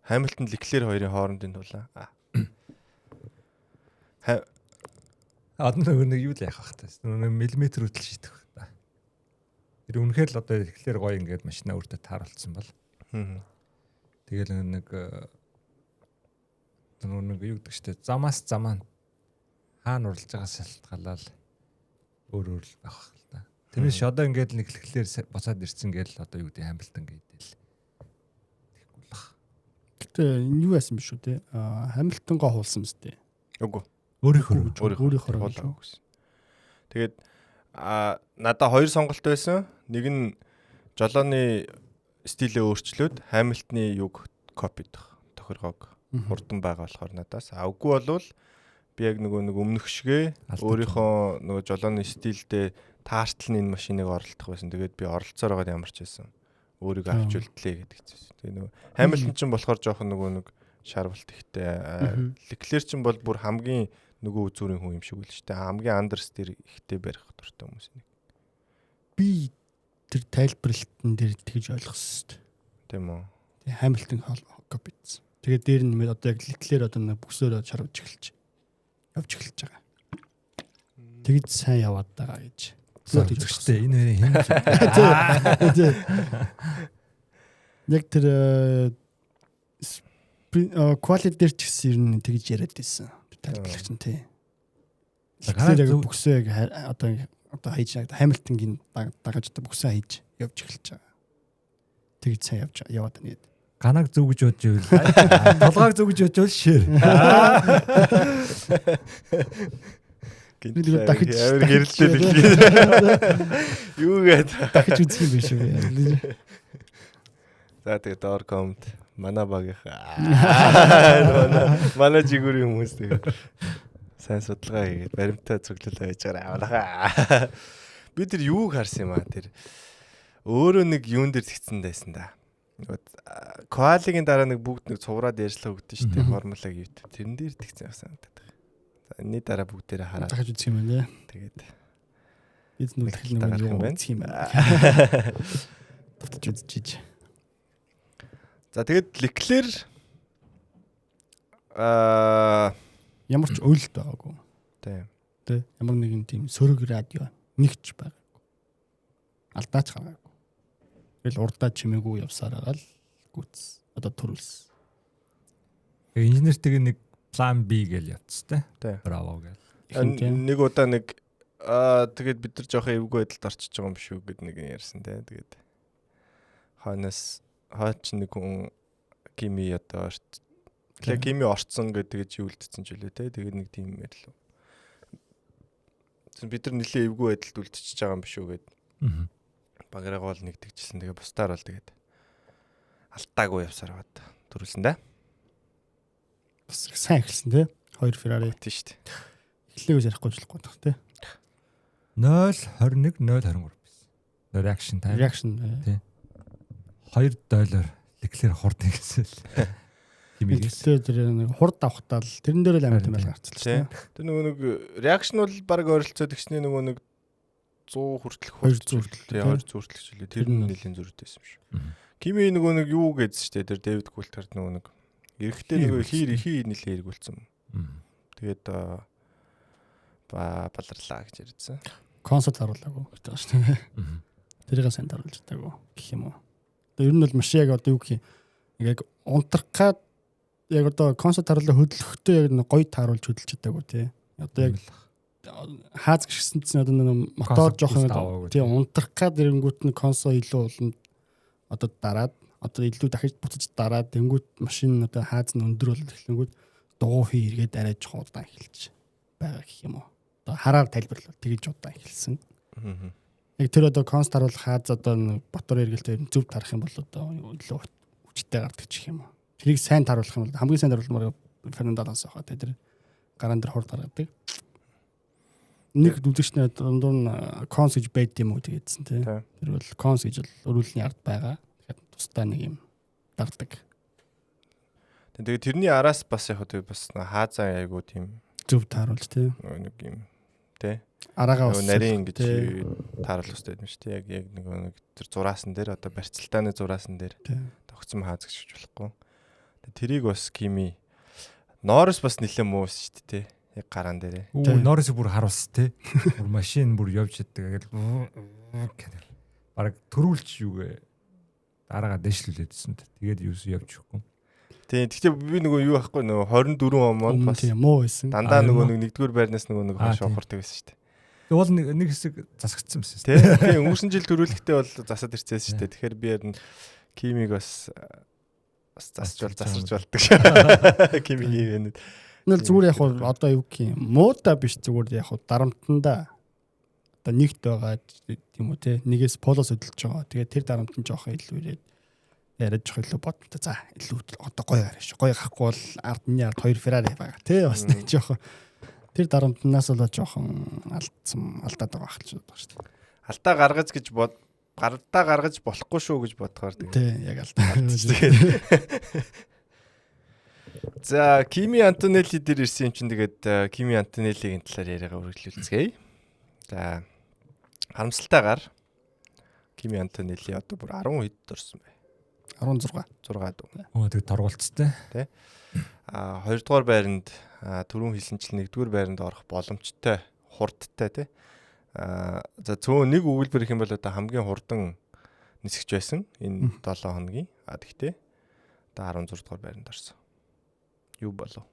Hamilton Leclerc хоёрын хоорондын тулаа. Адна нэг юу л яах вэ? Нэг миллиметр хөдөл шийдэх ба. Тэр үнэхээр л одоо Leclerc гоё ингээд машина өөртөө тааруулсан бол. Тэгэл нэг юу гэдэг чтэй замаас замаа хаана уралж байгаа салтгалал өөр л байх л та. Тэрнээс одоо ингээд нэг Leclerc боцоод ирсэн гээл одоо юу гэдэг Hamilton гэдэг л. Тэгэхгүй л бах. Гэтэ юу яасан биш үү те? Hamilton-гоо хуулсан мэт те. Үгүй. Өөрийнхөө гэсэн. Тэгээд надаа 2 сонголт байсан. Нэг нь жолооны стилээ өөрчлөөд Hamilton-ы юг копидох тохиргоог хурдан байгаа болохоор надаас. Үгүй болвол би яг нэг өмнөх шигээ өөрийнхөө нөгөө жолооны стилдээ таартлын энэ машиныг оролдох байсан. Тэгээд би оролцоор байгаад ямар ч байсан. Өөрийгөө авч үлдлээ гэдэг чинь. Тэгээ нөгөө Hamilton ч болохоор жоохон нэг шарвалт ихтэй. Leclerc ч бол бүр хамгийн нөгөө үзүүрийн хүн юм шиг үл шүү дээ. Хамгийн understeer ихтэй барих дуртай хүмүүс нэг. Би тэр тайлбарлалтын дээр тэгж ойлгосон шүү дээ. Тийм үү. Тэгээ Hamilton копидсан. Тэгээд дээр нь одоо яг Leclerc одоо нэг бүсөөрөө шарвж эхэлж байгаа. Тэгэд сайн яваад байгаа гэж. Зөвхөстэй энэ хэмж. Яг тэр quality дээр ч гэсэн ер нь тэгж яриад байсан. Тайлбарлагч нь тий. Leclerc бүсөө яг одоо хийж Hamilton-гийн дагаж одоо бүсөө хийж явж эхэлж байгаа. Тэгж сайн яваад байна гэдэг. Ганаг зүг гэж бодож ивэл толгойг зүг гэж бодож шир. Гинт дахиж хэрэлдээд хэлээ. Юу гээд дахиж үзэх юм биш үү? За тэгээд доор комент манай багийнхаа манай жигүүрийн хүмүүс тэгээд сайн судалгаа хийгээд баримтаа цуглуулаа байж байгаа. Би тэр юуг харсан юм аа тэр өөрөө нэг юун дээр згцэн дайсан да. Quali-гийн дараа нэг бүгд нэг цувраад ярьслаа өгдөн шүү дээ формулаг юу. Тэрэн дээр тэгсэн явсан гэдэг. За энэ дараа бүгдээрээ хараад дахиж үзэх юм байна. Тэгээд бид нүлхэл нэг юм байна. Тавтаж үзчихэж. За тэгээд Leclerc ямар ч уйлт байгаагүй. Тийм. Тэ ямар нэгэн тийм сөрөг радио нэгч байгаагүй. Алдаач гаргаагүй. Тэгэл урдаа чимээгүй явсаар байгаа л гүц. Одоо төрүүлсэн. Инженертэйг нэг план B гэж явцтай. Тийм. Браво гэл. Нэг удаа нэг тэгээд бид нар жоохон эвгүй байдалд орчиж байгаа юм биш үү гэд нэг ярьсан те. Тэгээд хаач нэг хүн Kimi одоо Kimi орцсон гэдэг чи үлдсэн ч үлээ те. Тэгээд нэг тийм ярьлаа. бид нар нэлээ эвгүй байдалд үлдчихэж байгаа юм биш үү гэд. Баграа гол нэгтгэжсэн. Тэгээ бусдаар бол тэгээд алтаагүй явсаар бод төрүүлсэн да. Бас сайн эхэлсэн тий. 2 Ferrari Тийм шүү дээ. эхлээгээс ярихгүй болохгүй байх тий. 0.21 0.23 байсан. Reaction time. Reaction 2 дойлоор Leclerc хурдан гэсэн л. Химигээс. Тэгээд тэр нэг хурд авахтаа л тэрэн дээр л амар тийм гарцлаа тий. Тэр нөгөө нэг reaction бол баг ойролцоод ихсний нөгөө нэг 100 хүртэлх 200 хүртэл тий 200 хүртэлх жилээ. Тэр нь нэлийн зөрүүтэйсэн юм шүү. Кими нөгөө нэг юу гэдсэн шүү дээ. Тэр Дэвид Култард нөгөө нэг эрэхтэй нөгөө хий нэлээ эргүүлсэн. Тэгээд баларлаа гэж ярьдсан. Консол харуулаагүй гэж байгаа шүү дээ. Тэрийг сайн харуулж чадаагүй гэх юм уу. Одоо ер нь бол маш яг одоо юу гэх юм. Яг унтрах гад яг одоо консол харуулаа хөдөлгөхдөө яг гоё тааруулж хөдөлж чадаагүй тий. Одоо яг хааз гიშгсэн чинь одоо нэг мотор жоохон тий унтрах гад ирэнгүүт нь консол илүү улам одоо дараад одоо илүү дахиж буцаж дараад тэнгүүт машин одоо хааз нь өндөр бол эхлэнгүүт дугуй хий эргээд арай жоохон удаан эхэлж байгаа гэх юм уу. Одоо хараар тайлбарлал тэгж удаан эхэлсэн. Яг тэр одоо конст харуулах хааз одоо ботор эргэлтэй зөв тарах юм бол одоо илүү хүчтэй гардаг гэх юм уу. Тэрийг сайн таруулах юм бол хамгийн сайн таруулмаар Фернандо Алонсо хаа тэр гараан дээр хурд гаргадаг. Нэг дүлгчнээ дундуур нь конс гэж байд юм уу тэгээдсэн тий. Тэр бол конс гэж бол өрүүлний ард байгаа. Тэгэхээр тусдаа нэг юм дагдаг. Тэгээд тэрний араас бас яг хөө бас хаазаа айгуу тийм зөв тааруулж тий. нэг юм тий. Араага ус нарийн гэж тааруулах хэрэгтэй юм шүү дээ. Яг нэг тэр зураасан дээр одоо барьцалтааны зураасан дээр тогтсон хааз гэж болохгүй. Тэрийг бас Кими Норрис бас нэлээд муус шүү дээ. Яг гараан дээрээ. Норрис бүр харуулс те. Бүр машин бүр явж чаддаг гэл. Бараг төрүүлж юугээ дараагаа дэвшлүүлээдсэн. Тэгээд юус явж өгөхгүй. Тийм. Гэхдээ би нөгөө юу байхгүй нөгөө 24 онд бас муу байсан. Дандаа нөгөө нэгдүгээр байрнаас нөгөө хойш ухардаг байсан шүү дээ. Тэгээ бол нэг хэсэг засагдсан байсан. Тийм. Өнгөрсөн жил төрүүлэхдээ бол засаад ирцээс шүү дээ. Тэгэхээр би ярина Кимиг бас засалж болдог. Кимигийн юм. Нэл зүгээр яг одоо юу гэх юм муута биш зүгээр яг дарамтанда одоо нэгт байгаа тийм үү те нэгээс полос хөдөлж байгаа. Тэгээд тэр дарамт нь жоохон илүү ирээд яриад жоох илүү бодтой. За илүү одоо гоё гараа шүү. Гоё гахгүй бол ардны ард 2 Ferrari байгаа те бас нэг жоохон тэр дарамтнаас бол жоохон алдаад байгаа хэлж байгаа шүү дээ. Алдаа гаргаж болохгүй шүү гэж бодохоор тэгээд тий яг алдаа. За Кими Антонелли дээр ирсэн юм чинь тэгээд Кими Антонеллигийн талаар яриагаа үргэлжлүүлцгээе. За харамсалтайгаар Кими Антонелли одоо бүр 10 хэд орсон бэ? 16 дүү. Тэгээд торгуулцтай. Тэ. 2 дугаар байранд түрүүн хэлсэнчил 1-р байранд орох боломжтой хурдтай тий. За цөөн нэг өгүүлбэр их юм бол одоо хамгийн хурдан нисгэж байсан энэ 7 хоногийн. Тэгтээ одоо 16 дугаар байранд орсон. Юу болов?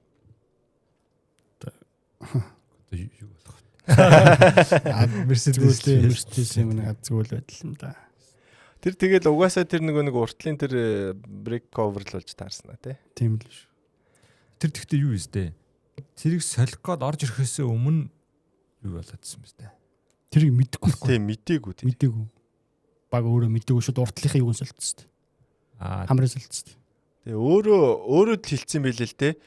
Юу болох вэ? Мерседес юм нэг азгуул байдал юм да. Тэр тэгэл угаасаа тэр нэг уртлын тэр брейк оверлуулж таарсан аа тийм л шүү. Тэр тэгтээ юу вэ? Тэрийг солих гээд орж ирэхээс өмнө юу болоодсэн бэ? Тэрийг мэдэхгүй байхгүй. Тийм мдээгүй тийм. Мдээгүй. Баг өөрөө мдээгүй шүү уртлынхаа юуг солилцсон. Хамраа солилцсон. Тэгээ өөрөө л хэлсэн байлээ л те.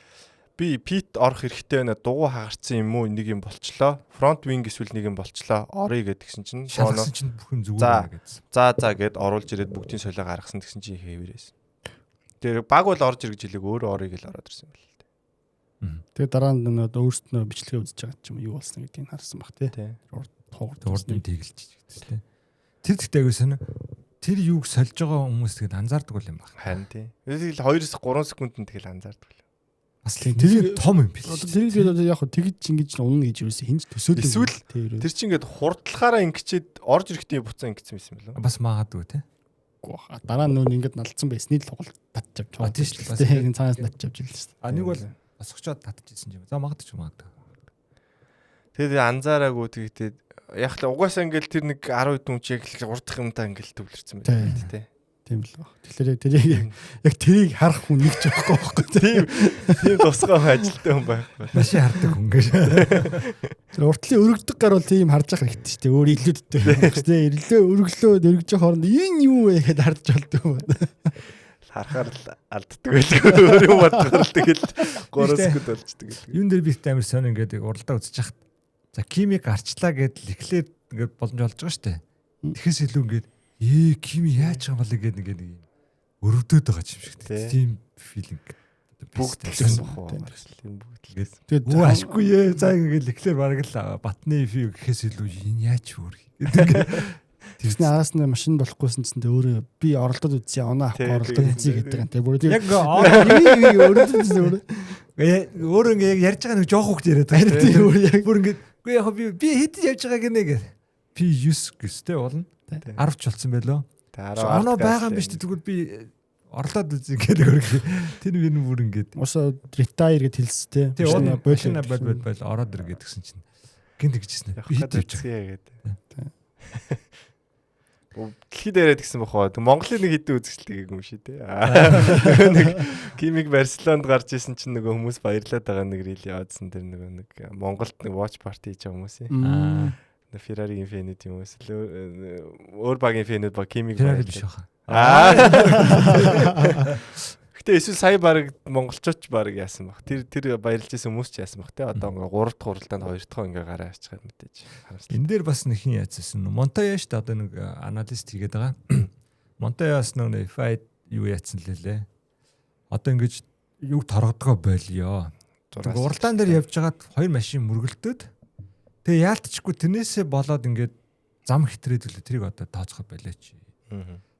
Би пит орох хэрэгтэй байна. Дугуй хагарцсан юм уу? Нэг юм болчлоо. Фронт винг эсвэл нэг юм болчлоо. Орё гэдгсэн чинь шалгасан чинь бүхэн зүгээр гэсэн. За гэд оруулж ирээд бүгдийн солио гаргасан гэсэн чинь хэвээрээс. Тэр баг бол орж ирэх жилиг өөрөө орё гэл ороод ирсэн байл л те. Тэгээ дараа нь өөрсдөө бичлэгээ үзэж байгаа ч юм юу болсон гэдгийг харсан баг те. Урд нь тэгэлж гэсэн те. Тэр тэгтээ аягүй сонио. Тэр юуг сольж байгаа хүмүүс тэгээд анзаардаг юм байна. Харин тийм. Тэгэл 2-3 секундэд тэгэл анзаардаг. Бас тэр том юм биш. Одоо тэрийг яг тэгж ингэж унна гэж юусэн хинж төсөөлөв. Эсвэл тэр чинь ингээд хурдлахаараа ингэчээд орж ирэхдээ буцаа ингэсэн байсан юм байна. Бас магадгүй те. Дараа нь нүүн ингээд налцсан байсны л тоглолт татчих авч. Тийм шүү. Бас яг цаанаас татчих авч илсэн. Нэг бол босгочоод татчихсан юм. За магадгүй. Тэгээд анзаараагүй тэгээд яг л угаасаа ингээл тэр нэг 10 хэдэн хүн чиг урдах юмдаа ингээл төвлөрсөн байх тийм. Тийм л баг. Тэгэхээр яг тэрийг харах хүн нэг ч байхгүй. Тийм тусгай ажилттай хүн байхгүй. Машин хардаг хүн гэж. Тэр уртлын өргөдөг гар бол тийм харж ах хэрэгтэй шүү дээ. Өөр илүүдтэй байх шүү дээ. Ирлээ өргөлөө өргөж хооронд энэ юу вэ гэхэд харж болдог байна. Харахаар л алддаг байдаг. Өөр юм бодгоор л тэгэл 3 секунд болчдөг гэдэг. Юун дээр бит амир сонь ингээд уралдаа үзэж хахад за кимик арчлаа гэдэл эхлээд ингээд боломж олж байгаа шүү дээ. Тэгэхээс илүү ингээд кими яаж байгаа бол ингээд нэг өрөвдөд байгаа юм шиг тийм филинг бүгд гэсэн бохоо. Тийм бүгд л гэсэн. Тэгээд ашгүй за ингээд эхлээр бараг л батны фиг гэхээс илүү энэ яаж өөр гэдэг. Тэрсний араас нь машин болохгүйсэн чинь өөрөө би оролдоод үзье оноо авах оролдоод үзье гэдэг юм те. Бүр яг өөрөө ингээд ярьж байгаа нэг жоох хөвгт яриад байгаа тийм бүр яг бүр ингээд үгүй яг би хэд явж байгаа гинэ гэх. Би 9 гэстэй болно. 10 ч болсон байлоо. Оноо байгаа юм биш тэгвэл би орлоод үзье гэдэг өрг. Тэр би бүр ингээд усаа retire гэж хэлсэн те. Машина бол ороод ир гэдгсэн чинь гинт гэжсэн. Би хэд явж байгаа гэдэг. Дэлхийд яриад гисэн бохоо. Монголын нэг хэдэн үзэгчтэй юм шиг тий. Нэг кимик Барселонд гарч исэн чинь нөгөө хүмүүс баярлаад байгаа нэг рил яваадсан тэр нэг Монголд нэг watch party хийж байгаа хүмүүс юм. Ferrari-ийн фэнүүд юм уу? Өөр багийн фэнүүд баг кимик Ferrari биш баха. Гэтэ эсвэл сая баг монголчууд баг яасан баг. Тэр баярлж исэн хүмүүс ч яасан баг тий. Одоо ингээ 3 дахь хуралдаанд 2 дахь ингээ гараа ачаад мэдээж. Энэ дээр бас нэг хин яацсан. Монтая шүү дээ одоо нэг аналист хийгээд байгаа. Монтаяас нэг FI юу яатсан лээ. Одоо ингэж юу торгодгоо болёо. Уралдаан дээр явж хагаад 2 машин мөргөлдөөд тэгээ яалтчгүй тэрнээсээ болоод ингээд зам хитрээд үлээ тэрийг одоо тооцох байлаач.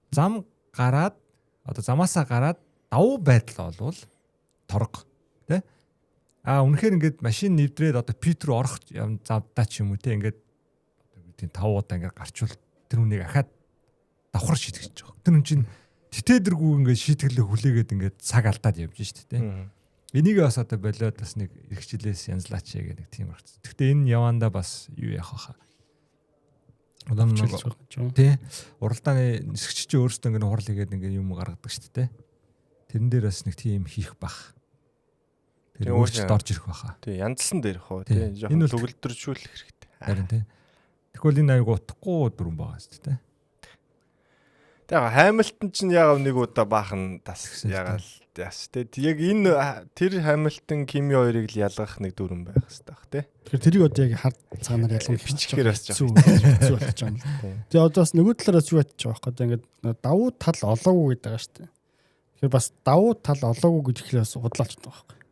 Зам гараад одоо замаасаа гараад давуу байдал болвол торго тий. Үнэхээр ингээд машин нэвдрээд одоо пит рүү орох юм завдаа ч юм уу тий ингээд тийм 5 удаа ингээд гарчвал тэр үнийг ахаад давхар шийтгэж байгаа. Тэр хүн чинь тэтээдэргүй ингээд шийтгэлээ хүлээгээд ингээд цаг алдаад явж штэ тий. Энийг бас одоо болоод бас нэг эрхчлээс янзлаач гэх нэг тийм багц. Гэхдээ энэ яванда бас юу яах вэ? Одоо нэг тий уралдааны нисгч чи өөрөөсөө ингээд хурал хийгээд ингээд юм гаргадаг штэ тий. Тэрэн дээр бас нэг тийм хийх бах. Тэр өөрчлөлт орж ирэх баха. Тий янзлсан дээр хоо тий жоохон төгөлдржүүлэх хэрэгтэй. Харин тий. Тэгвэл энэ аяг утахгүй дүрэн байгаа шүү дээ. Тэгээ Хамилтон ч яг нэг удаа баахан тас ягаал яас тий. Яг энэ тэр Хамилтон Кими хоёрыг л ялгах нэг дүрэн байх хэрэгтэй бах тий. Тэгэхээр тэрийг одоо яг хард цагаанаар ялгах бичгээр бас зүү болж байгаа юм. Тэгээ одоо бас нөгөө талаараас юу ятж байгаа байхгүй. Ингээд давуу тал олоогүй гэдэг байгаа шүү дээ. Тэгэхээр бас давуу тал олоогүй гэхлээр бас худлаач байгаа байхгүй.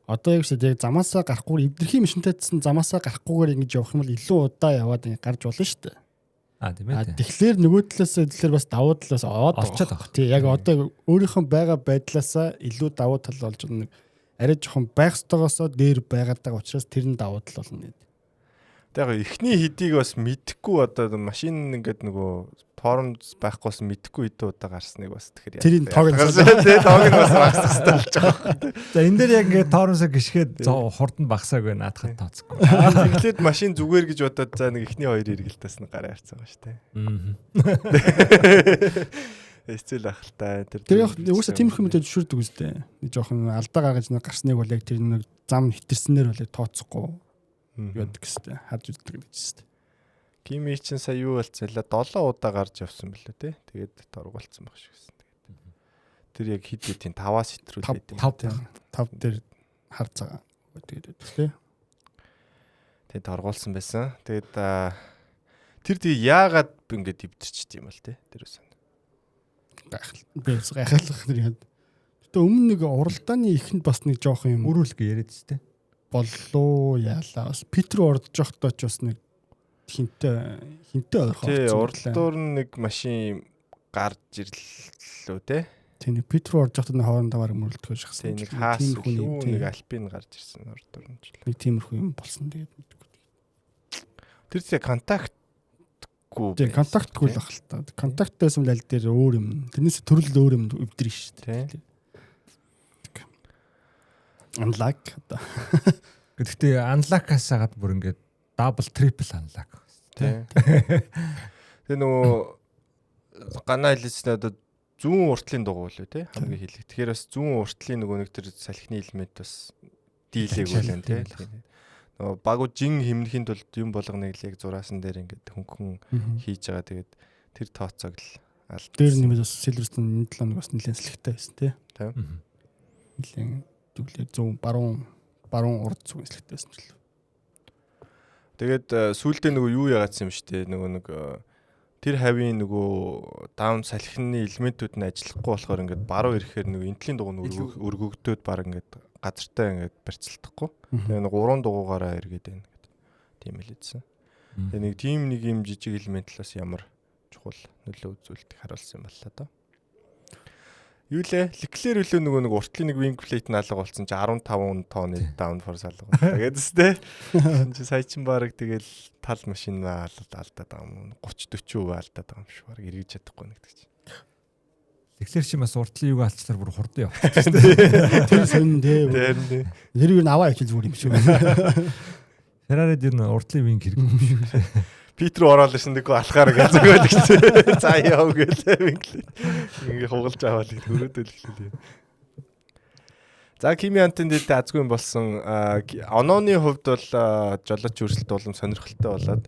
Одоо яг шиг яг замаасаа гарахгүй эвдэрхийн машинтайдсан замаасаа гарахгүйгээр ингэж явах юм бол илүү удаа яваад ингэ гарч болно шүү дээ. Тийм ээ. Тэгэхээр нөгөө талаас тэгэхээр бас давуу талаас аваад олцоод байгаа. Тий яг одоо өөрийнхөө байгаа байдлаасаа илүү давуу тал болж байгаа нэг арай жоохон байх ёстойгоосоо дээр байгаад байгаа учраас тэр нь давуу тал болно гэдэг. Тэгээ эхний хэдийг бас мэдэхгүй одоо машин ингээд нөгөө тоормд байхгүйс мэдэхгүй хэдэн удаа гарсныг бас тэгэхээр тэрийн тоог нь тоог нь бас багсах болж байгаа. За энэ дээр яг ингээд тоормсоо гიშгээд хурд нь багсаагүй наадахад тооцохгүй. Тэгэхлээр машин зүгээр гэж бодоод за нэг эхний хоёр эргэлтээс нь гараа харцсан ба штэ. Эцэл ах л та тэр уусаа тиймэрхүү мэдээ зөвшөөрдөг үстэй. Нэг жоохон алдаа гаргаж нэг гарсныг бол яг тэр нэг зам хитэрснээр бол тооцохгүй яадаг гэстэй харж үздэг гэжтэй. Кими чинь сая юу болцсон лээ 7 удаа гарч явсан бэлээ те. Тэгээд торгуулсан баг шиг гэсэн. Тэр яг хэд хэдийн 5-аас хэтрүүлээд 5 дээр харж байгаа. Тэгээд те. Тэгээд торгуулсан байсан. Тэгээд тэр яагаад ингэж өвдөрчт юм бол те. Тэр үсэн. Гайхалах нэр яа. Гэтэ өмнө нэг уралдааны ихэнд бас нэг жоох юм өрүүлгээ яриад те. Боллоо яалаа. Бас Питр ордож явахдаа ч бас нэг хинтээ ойрхон. Тий, уралдуур нэг машин гарч ирлээ те. Тий, нэг Питр орж явахдаа хоорондоо бараг мөрлөлтгөө шахсан. Тий, нэг хаас нэг альпин гарч ирсэн уралдуур нь ч. Нэг тиймэрхүү юм болсон тэгээд мэдгүй. Тэр зэ контактгүй. Тий, контактгүй л ах л та. Контакттай юм л аль дээр өөр юм. Тэрнээс төрөл өөр юм өвдрэн шүү дээ. Unlock одоо. Гэхдээ unlock-аас хагаад бүр ингээд double triple unlock. Тий. Тэгээ нөгөө ганаа хэлсэн одоо зүүн уртлын дугуй лөө тий хамгийн хэлэг. Тэгэхээр бас зүүн уртлын нөгөө нэг тэр салхины элемент бас дийлээгүй байна тий. Нөгөө багуу жин хэмнэхийн тулд юм болгоныг л яг зураасан дээр ингээд хөнгөн хийж байгаа. Тэгээд тэр тооцоог л алд. Дээр нэмээд бас Silverstone энэ 7 хоног бас нэлээд салхитай байсан тий. Нэлээд түглээ зүүн баруун урд зүг салхитай байсан ч л. Тэгээд сүүлдээ нөгөө юу яагаадсан юм штэ нөгөө нэг тэр хавийн нөгөө даун салхины элементүүд нь ажиллахгүй болохоор ингээд баруун ирэхээр нөгөө энтлийн дугуй нь өргөгдөөд баг ингээд газартаа ингээд барьцалтахгүй. Тэгээ нэг 3 дугуйгаараа эргээд байна гэдэг. Тийм л хэлсэн. Тэгээ нэг тийм нэг юм жижиг элемент л бас ямар чухал нөлөө үзүүлдэг харуулсан юм байна л да. Юу лээ? Леклер үлээ нөгөө нэг уртлын нэг wing plate наалга болсон чи 15 тонны down force алга. Тэгээд тест. Чи сая чин баг тэгэл тал машин алдаад байгаа юм. 30-40% алдаад байгаа юм шиг баг эргэж чадахгүй нэгдэг чи. Леклер чи бас уртлын юг алцлаар бүр хурдан явчихсан. Тэр сонь дээ. Тэр юу наваа явчих зүгээр юм шиг байна. Ferrari дээр уртлын wing хэрэг юм шиг. Питер ороод ирсэн дэггүй алхаар гэж зөөгөл гэсэн. За яав гэлээ ингээ хугалж аваад хөрөөдөл эхлэв. За Kimi Антын дэд азгүй болсон онооны хувьд бол жолооч өрсөлт болон сонирхолтой болоод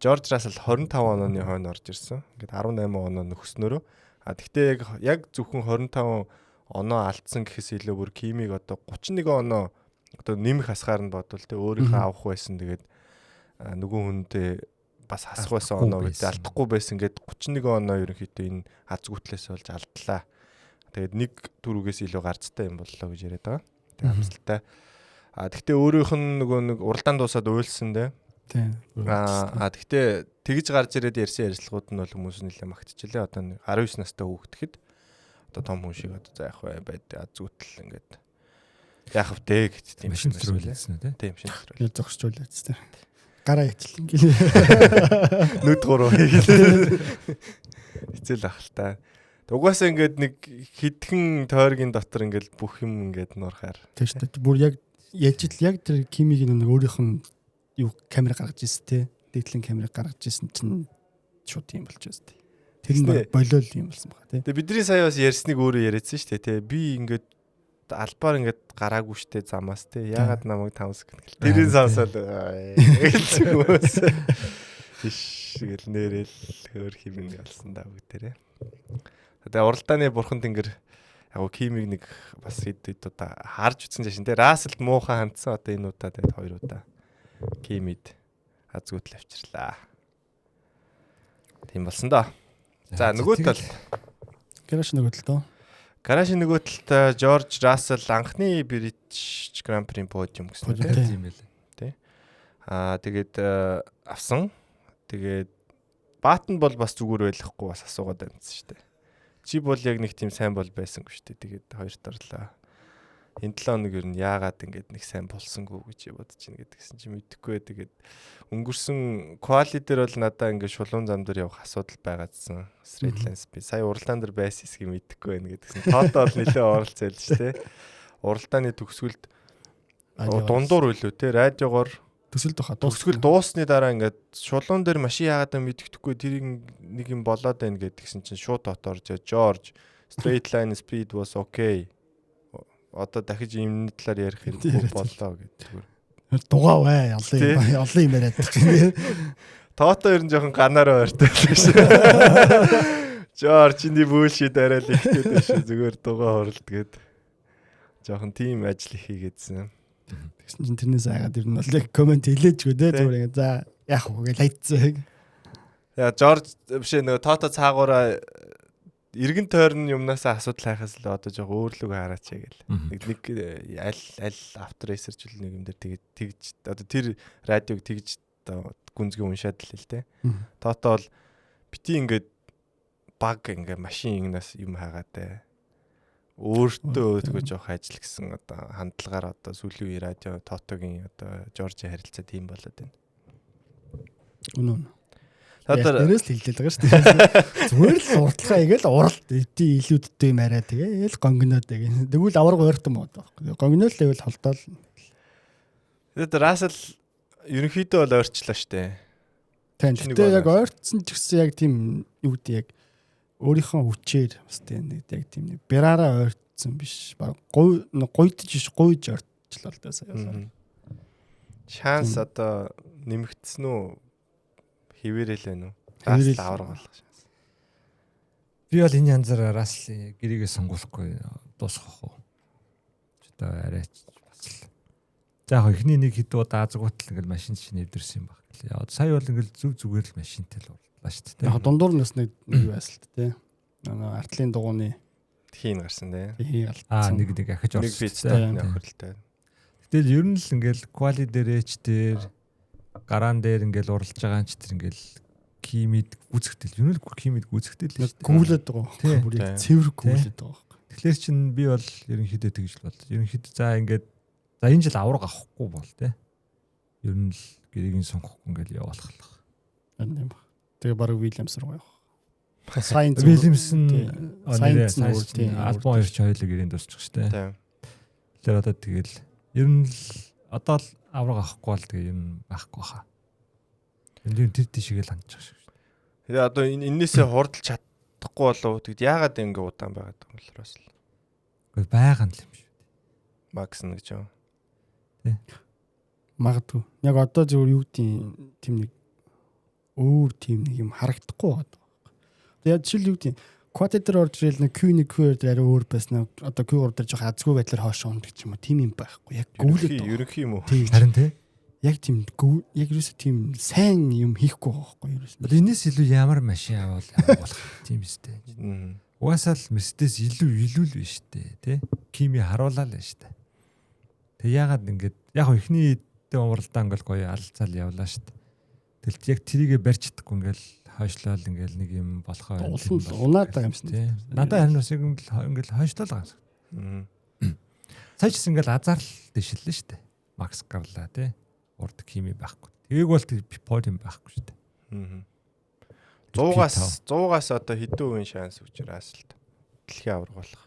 Жорж Рассел 25 онооны хойно орж ирсэн. Ингээд 18 оноо нөхснөөрөө. Тэгтээ яг зөвхөн 25 оноо алдсан гэхээс илүү бүр Kimi-г одоо 31 оноо одоо нэмэх хасгаар нь бодвол тэ өөрийнхөө авах байсан. Тэгээд нөгөө хүндээ бас хасах байсан оноо гэдэг алдахгүй байсан гээд 31 оноо ерөнхийдөө энэ азгүйтлээс болж алдлаа. Тэгээд нэг дөрвөөс илүү гарцтай юм боллоо гэж яриад байгаа. Тэгээд амсалтай. Тэгтээ өөрийнх нь нөгөө нэг уралдаан дуусаад уйлсан дээ. Тийм. Тэгтээ тэгж гарч ирээд ярьсан ярилцлагууд нь бол хүмүүс нэлээд магтчихлээ. Одоо 19 настай хүүхдгэд одоо том хүн шиг одоо за яах вэ байд азгүйтэл ингээд яах вэ гэж тийм машин зөвлөсөн үү тийм машин зөвлөө. Яг зогсчихлээ тест. Гараа ичл ингээл нүд гурав хийгээл хичээл ахaltaа. Угаасаа ингээд нэг хитгэн тойргийн дотор ингээд бүх юм ингээд нуурахаар. Тийм шүү дээ. Бүр яг яжил яг тэр Kimi-г нэг өөрийнх нь юу камер гаргаж ирсэн те. Дээдлийн камерыг гаргаж ирсэн чинь шууд юм болж байна те. Тэр нь болиол юм болсон байгаа те. Тэгээ бидний сая бас ярьсныг өөрөө яриадсан шүү дээ те. Би ингээд албаар ингээд гараагүй штэ замаас те. Яагаад намайг 5 секунд гэл. Тэрийн сансаад гэлцгөөс. Иш гэл нэрэл хөр химэн ялсан да бүгдээрээ. Тэгээ уралдааны бурхан тэнгэр яг Kimi-г нэг бас хэд удаа харж утсан жашин те. Расселд муухан хандсан одоо энэ удаа тэгээд 2 удаа Kimi-д азгүйтэл авчирлаа. Тийм болсон доо. За нөгөө тал гараж нөгөө тал доо. Гаражийн нөгөө талд Жорж Рассел анхны British Grand Prix подиум гэсэн тийм байлаа. Тэ. Тэгээд авсан. Тэгээд Баатан бол бас зүгээр байхгүй бас асуугаад байсан шүү дээ. Чи бол яг нэг тийм сайн бол байсангүй шүү дээ. Тэгээд хоёр дарлаа. Энэ 7 хоног ер нь яагаад ингэж нэг сайн болсонгүй гэж бодож ийн гэдгсэн чи мэдэхгүй. Тэгээд өнгөрсөн quali дээр бол надаа ингэ шулуун зам дээр явах асуудал байгаадсан. Straight line speed. Сая уралдаан дээр байсан хэсгийг мэдэхгүй байна гэдгсэн. Тоото бол нэлээд оролцоо л шүү дээ. Уралдааны төгсгөлд дундуур үлээ те радиогоор төсөлд баха. Төгсгөл дуусны дараа ингээд шулуун дээр машин яагаад мэддэхгүй тэр нэг юм болоод байна гэдгсэн чинь шууд тоото орж Жорж straight line speed was okay. Одоо дахиж юм талаар ярих хэрэггүй боллоо гэдэг. Дугаа бай олон юм яриад чинь. Тоото ер нь жоохон ганаараа ойртой шүү. Жорж энэ бүлшид арай л ихтэй шүү. Зүгээр дугаа хорлт гээд жоохон тим ажил хийгээдсэн. Тэгсэн чинь тэрнээс айгаад ер нь бол яг комент хэлээчгүй дээ зүгээр за яах вэ гэж хайцсан. Яа Жорж биш нөгөө тоото цаагаараа эргэн тойрны юмнаас асуудал хайхаас л одоо жоо өөрлөгөө хараач гээл. Нэг аль автор ресерч нэг юм дээр тэгж одоо тэр радиог тэгж гүнзгий уншаад л л те. Тоото бол бити ингээд баг ингээд машин игнаас юм хаагаадэ. Өөртөө тэгэж жоох ажил гэсэн одоо хандлагаар одоо сүүлийн үе радио Тоотогийн одоо Жоржийн харилцаа тийм болоод байна. Үнэн. Тэрээс л хэлээд байгаа шүү дээ. Зүгээр л урталгаа игээл уралт илүүдтэй юм арай тэгээл гонгиноод гэх. Тэгвэл аварга ойртон мод байхгүй. Гонгинол левел холдоол. Тэгээд Рассел ерөнхийдөө бол ойрчлаа штэ. Тийм. Тэгтээ яг ойртсон ч гэсэн яг тийм юу гэдэг яг өөрийнхөө хүчээр бас тийм яг тийм нэг бяраараа ойртсон биш. Баг гойдж биш гойж ойртчлаа л да сая. Шанс одоо нэмэгдсэн үү? Хിവэрэл байна уу? Рассел авраг болох шанс. Би бол энэ янзаар Расселыг гэрээгээ сонгуулахгүй дуусгах уу? Одоо арайч бас л. За яг ихний нэг хэд удаа азгуутал ингээл машин чинь нэвдэрсэн юм баг. Яа сая бол ингээл зүгээр л машинтай л боллоо шүү дээ. Яг дундуур нь бас нэг байсан л дээ. Артлын дугууны хийн гарсан дээ. Нэг ахиж орсон. Нэг бицтэй нөхөрлөлтэй. Гэтэл ер нь л ингээл quality дээрч дээр гараан дээр ингээл уралж байгаа ч тэр ингээл кимид гүцэгтэл юу нэг кимид гүцэгтэл л шүү дээ. Гүйлээд байгаа. Бүр цэвэр гүйлээд байгаа. Тэгэхээр чин би бол ерөнхийдөө тэгж л бод. Ерөнхийдөө за ингээд за энэ жил авраг авахгүй бол те. Ер нь л гэрэгийн сонгохгүй ингээл явуулах л. Энэ юм. Тэгээ баг Williams руу явах. Сайнс Williams альбом хоёр ч хоёулаа гэрээнд дуусчих штэ. Тэгэхээр одоо тэгэл ер нь л одоо л авраг авахгүй бол тэгээ ер нь байхгүй хаа. Энэ тэр тийшээ л хандчих шиг штэ. Тэгээ одоо энээсээ хурдалж чадахгүй болов. Тэгэд яагаад ингэ удаан байгаад байгаа юм бол бас л. Гэхдээ байгаа юм шүү. Макс нь гэж юу? Тэ. Магадгүй. Яг одоо зөвхөн юу гэдэг тийм нэг өөр тийм нэг юм харагдахгүй байна. Тэгээд жишээл юу гэдэг quad-дээр орж ирэл нэг Q1 Q2 дээр арай өөр байсан. Одоо Q3 дээр жоох азгүй байдлаар хоош ундаг ч юм уу. Тийм юм байхгүй. Яг гүйлээд байгаа. Ерөнхий юм уу? Харин тий. Яг тийм яг юусе тийм сайн юм хийхгүй байгаа байхгүй юусе. Энэс илүү ямар машин авал болох тийм үстэй. Угаасаа л Mercedes илүү л биш дээ, тий. Кими харуулаа л шүү дээ. Тэг яагаад ингэж яг ихний умралдаа ингээл гоё алцаал явлаа шүү дээ. Тэгэл яг трийгээ барьж чадахгүй ингээл хойшлол ингээл нэг юм болохоо унаад байгаа юм шиг. Надад харин бас ингээл хойшлол байгаа юм. Сая ч ингээл азарл дэшиллээ шүү дээ. Макс Гарла тий. Урд кими байхгүй. Тэгийг бол подиум байхгүй шүү дээ. 100-аас одоо хэдэн үеийн шанс өгч Рассел дэлхийн авраг болох.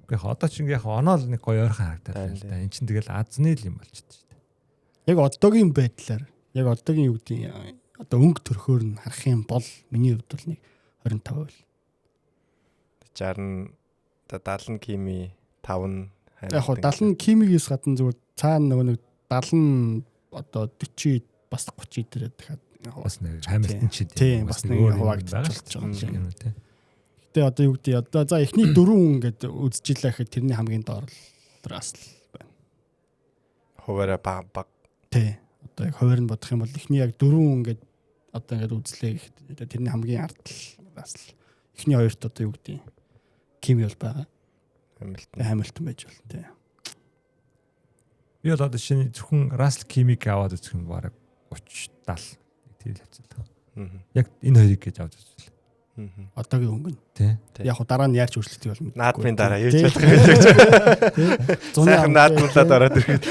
Гэхдээ одоо ч ингээ яг оноол нэг гоё ойрхон харагдаад байна л да. Энд чинь тэгэл азны л юм болчихсон шүү дээ. Яг одоогийн байдлаар яг одоогийн юу гэдэг одоо өнгө төрхөөр нь харах юм бол миний хувьд бол нэг 25%. 60 70 кими 5 яг хоо 70 кимигээс гадна зүгээр цаана нөгөө нэг 70 одоо 40 бас 30 дээр дахиад бас нэг Хамилтон ч тийм бас нэг хуваагдчихж байгаа юм тийм. Гэтэ одоо юу гэдэг одоо за эхний 4 хүн ингээд үзчихлээ гэхэд тэрний хамгийн доор л Рассел байна. Хуваараа баг. Тий. Одоо яг хуваар нь бодох юм бол эхний яг 4 хүн ингээд одоо ингээд үзлээ гэхэд тэрний хамгийн ард л Рассел. Эхний хоёрт одоо юу гэдэг Кими бол байгаа. Хамилтон байж болно тий. Би бол одоо шинэ зөвхөн Рассел Кимиг аваад үзэх юм бараг 30 70 тэр хавцлаа. Яг энэ хоёрыг гэж аваад үзлээ. Одоогийн өнгө нь. Тий. Яг хуу дараа нь яарч өөрчлөлтийг бол мэдгүй. Наадмын дараа яаж болох юм бэ? Зуны наадмуулаад ороод ирэхэд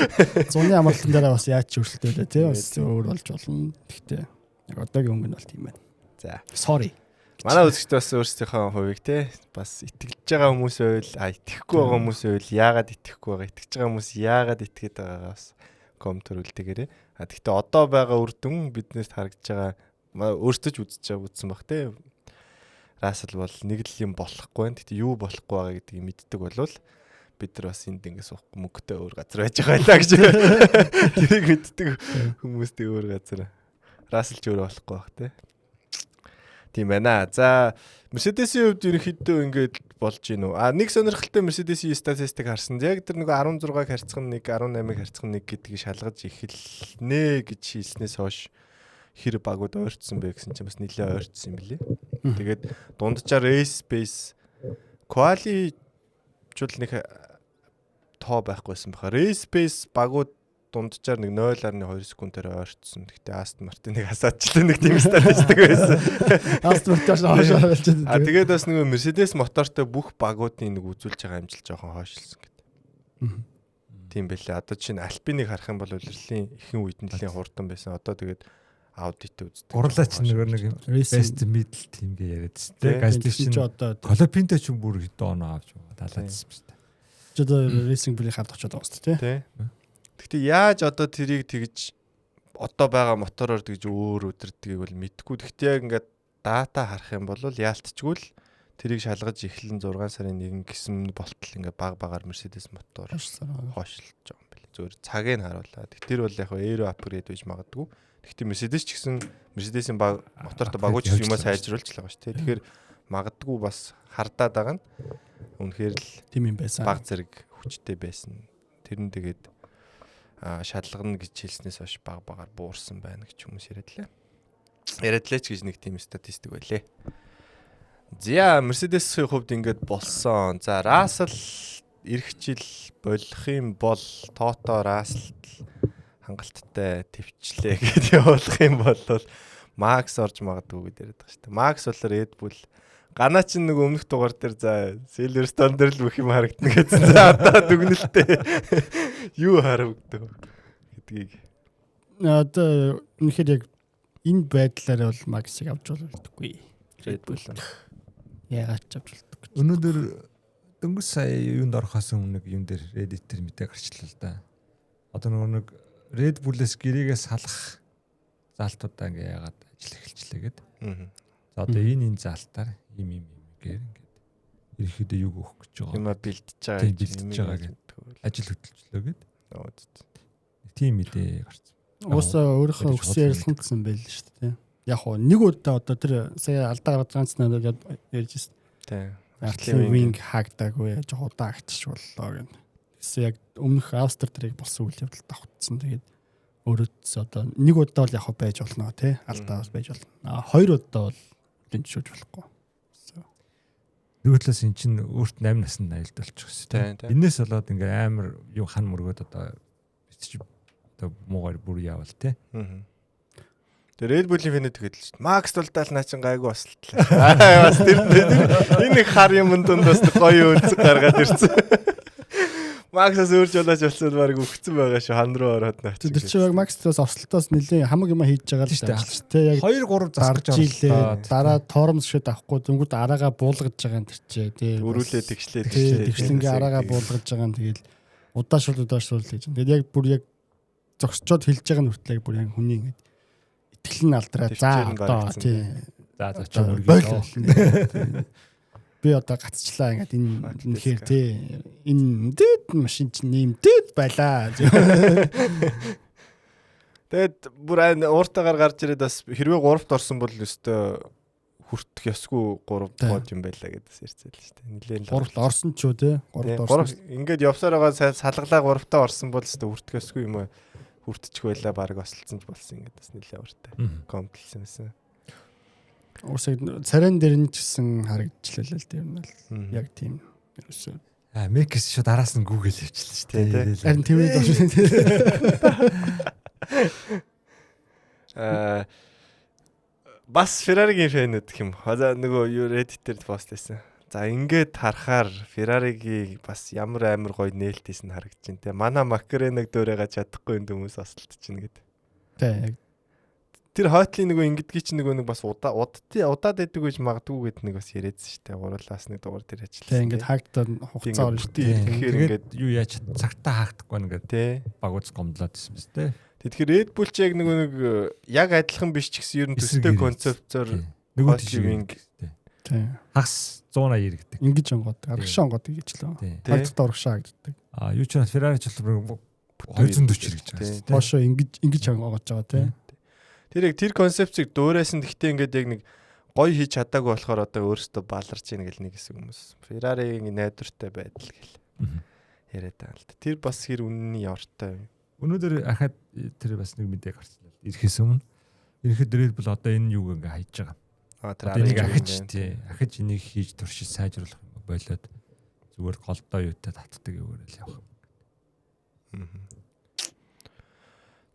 зуны амралтын дараа бас яаж өөрчлөлт байлаа тий бас өөр болж болно. Гэхдээ яг одоогийн өнгө нь бол тийм байна. За. Sorry. Манай үзэгчд бас өөрсдийнхөө хувийг тий бас итгэж байгаа хүмүүс байвал итгэхгүй байгаа хүмүүс байвал яагаад итгэхгүй байгаа итгэж байгаа хүмүүс яагаад итгээд байгаагаа бас коммент төрүүлдэгээрээ. Гэхдээ одоо байгаа үр дүн биднээс харагдж байгаа өөртөө ч үзсэн баг тий. Рассел бол нэг л юм болохгүй байна. Гэхдээ юу болохгүй байгаа гэдгийг мэддэг болвол бид нар бас энд ингэ суухгүй мөнгөтэй өөр газар байж байгаа байлаа гэж. Тэрийг мэддэг хүмүүстэй өөр газар. Рассел ч өөр болохгүй баг тий. Тийм байна. За Mercedes-ийн хувьд ерөнхийдөө ингэж болж гин үү? Нэг сонирхолтой Mercedes-ийн статистик харсан. Яг тэр нэг 16-г харьцах нь 1, 18-ыг харьцах нь 1 гэдгийг шалгаж эхэлнэ гэж хэлснээс хойш хэр багууд ойртсон бэ гэсэн чинь бас нэлээд ойртсон юм билий. Тэгээд дунджаар race pace quali жул нэг тоо байхгүйсэн баха. Race pace багууд дунджаар нэг 0.2 секундээр ойртсон. Гэхдээ Aston Martin-ыг хасаадчлаа нэг тийм статистик байсан. Aston Martin хойшоо болж байна. Тэгээд бас нэг Mercedes мотортой бүх багуудын нэг үзүүлж байгаа амжилт жоохон хойшлсон гэдэг. Тийм байлаа. Одоо чинь Alpine-ыг харах юм бол улирлын ихэнх үед нэлийн хурдан байсан. Одоо тэгээд аудиттэй үздэг. Гурлаа ч нэг best middle team гээ яриадсэн. Тэ Gasly ч одоо Colapinto ч бүр хэдэн оноо авч далаадсан юм шүү дээ. Ч одоо racing bill-ийг хадгалж байгаа шүү дээ. Тэ. Гэхдээ яаж одоо тэрийг тэгж одоо байгаа мотороор тэгж өөр өдөрдгийг бол мэдгүй. Гэхдээ яг ингээд дата харах юм бол яалтчгүй л тэрийг шалгаж эхлэн 6 сарын 1 гэсэн болтол ингээ баг-багаар Mercedes мотор хойшлж байгаа юм байна. Зөвхөн цагийг нь харуулаад. Тэр бол яг aero upgrade гэж магадгүй. Гэхдээ Mercedes ч гэсэн Mercedes-ийн мотортой багууч юмаа сайжруулж л байгаа шүү дээ. Тэгэхээр магадгүй бас хардаад байгаа нь үнэхээр л тийм юм байсан. Баг зэрэг хүчтэй байсан. Тэр нь тэгээд шалгана гэж хэлснээс хойш баг-багаар буурсан байна гэж хүмүүс яриадлаа. Яриадлаа ч гэж нэг тийм статистик байлээ. За Mercedes-ийн хувьд ингээд болсон. За Russell ирэх жил болох юм бол Toto Russell хангалттай төвчлээ гэж явуулах юм бол Max орж магадгүй гэж яриад байгаа шүү дээ. Max бол Red Bull ганаа чинь нэг өмнөх дугаар дээр за Silverstone дээр л бүх юм харагдана гэсэн. За одоо дүгнэлтээ юу харагдав гэдгийг. Одоо үнэхээр яг энэ байдлаар бол Max-ыг авч болдоггүй. Red Bull. Яагаад ч авч болдог. Өнөөдөр дөнгөж сая юунд орохоос өмнө юм дээр Reddit дээр мэдээ гарчлаа л да. Одоо нэг Red Bull-с гэрээгээ салах заалтуудаа ингээ яагаад ажил эхэлчлээ гэд. За одоо энэ заалтаар юм гээр ингээд ерөөхдөө юу өгөх гэж байгаа. Юма бэлдэж байгаа гэдэг. Ажил хөдөлжлөө гэд. Тийм мэдээ гарсан. Уусаа өөрийнхөө өгсөн ярилцлаганд гэсэн байл шүү дээ. Яг хоо нэг удаа одоо тэр сая алдаа гаргаж ганцнаа ярьж ирсэн. Тийм. Артлын wing хаагтаагүй жоо удаа агчиж боллоо гэнэ. Гэсэн яг өмнөх Австри тэрийг болсон үйл явдалд давхцсан. Тэгээд өөрөөс одоо нэг удаа бол яг хоо байж болно тий. Алдаа байж болно. Хоёр удаа бол дэнчшүүж болохгүй. Нөгөөдлөөс эн чинь өөрт 8 наснд айлд болчихсон. Энээс болоод ингээ амар юу хан мөргөд одоо бичиж одоо муугаар бүр яавал тий. Тэр Red Bull-ийн фэнэ тэгээд л шүү дээ. Max тулдаал наа чин гайгүй баслаа. Бас тэр энэ нэг хар юм дунд бас гоё үлцэг гаргаад ирсэн. Max-аас өөрж болооч болсон баг өгцөн байгаа шүү. Хан руу ороод наач. Тэр чинь яг Max-таас орсолтоос нэлээ хамаг юм хийж байгаа л шүү дээ. Яг 2 3 засгаж орлоо. Дараа торомс шид авахгүй зөнгүүд араагаа буулгаж байгаа юм тэр чинь тий. Өрүүлээ тэгшлээ. Тэгшлэнгээ араагаа буулгаж байгаа нь тэгээд удаашрал гэж. Тэгээд яг бүр яг зогсчоод хэлж байгаа нь хүртэл бүр яг хүний ингэ итгэл нь алдраа. За одоо тий. За зочоо мөргөө. Би одоо гацчлаа ингээд энэ үнэхээр тий энэ дэд машин чинь нэмдэд байлаа. Тэгэд бүр ууртаагаар гарч ирээд бас хэрвээ 3-т орсон бол өстөө хүртэх ёсгүй 3 бод юм байлаа гэдээс ярьцэл шүү дээ. Нилээн 3-т орсон ч юу тий 3-т орсон. Ингээд явсаар байгаа салгалаа 3-таа орсон бол өстөө хүртэх ёсгүй юм хүртчих байлаа баг осолцсон ч болсон ингээд бас нилээн уртай. Комплексэнээс. Уусаа царайн дээр нь ч гэсэн харагдчихлаа л дээ юм бол яг тийм ерөөсөө Мекс шууд араас нь Google хийчихлээ шүү дээ. Харин тийм үү. Бас Ferrari-гийн фэнүүд гэх юм. Хазаа нөгөө Reddit дээр пост хийсэн. За ингээд харахаар Ferrari-гийн бас ямар амар гоё нээлтээс нь харагдаж байна те. Манай Макреныг дөөрэгэж чадахгүй энэ хүмүүс осолдож байна гэдэг. Тэг. Тэр хойтлын нөгөө ингэдгий чинь нөгөө нэг бас удаад байдаг гэж магадгүй гэд нэг бас яриадсэн шүү дээ. Гурлаас нэг дугаар дээр ажилласан. Тэг ингээд хаагтаа хугацаа орно шүү дээ. Тэгэхээр ингээд юу яаж цагтаа хаагдахгүй нэгээд те багууц гомдлоод байсан биз те. Тэгэхээр Red Bull ч яг нөгөө нэг яг адилхан биш ч гэсэн ер нь төстэй концепцоор нөгөө тийм хагас 180 гэдэг. Ингэж онгод аргашаа онгод гэж л. Хаагтаа урагшаа гэдэг. Юу ч Ferrari ч бол 240 гэж байгаа. Бошоо ингэж онгож байгаа те. Тэр яг тэр концепцийг дуурайсан гэхдээ ингээд яг нэг гоё хийж чадаагүй болохоор одоо өөрөөсөө баларч ийн гэл нэг хэсэг хүмүүс. Ferrari-гийн найдвартай байдал гэл яриад байгаа л да. Тэр бас хэр үнний явартай. Өнөөдөр ахад тэр бас нэг мэдээ гарчлаа. Ирэхээс өмнө ерөнхийдөө Red Bull одоо энэ юуг ингээ хайж байгаа. Тэр энийг ахиж энийг хийж туршиж сайжруулах юм болоод зүгээр голдоо юутай татдаг юмрэл явах.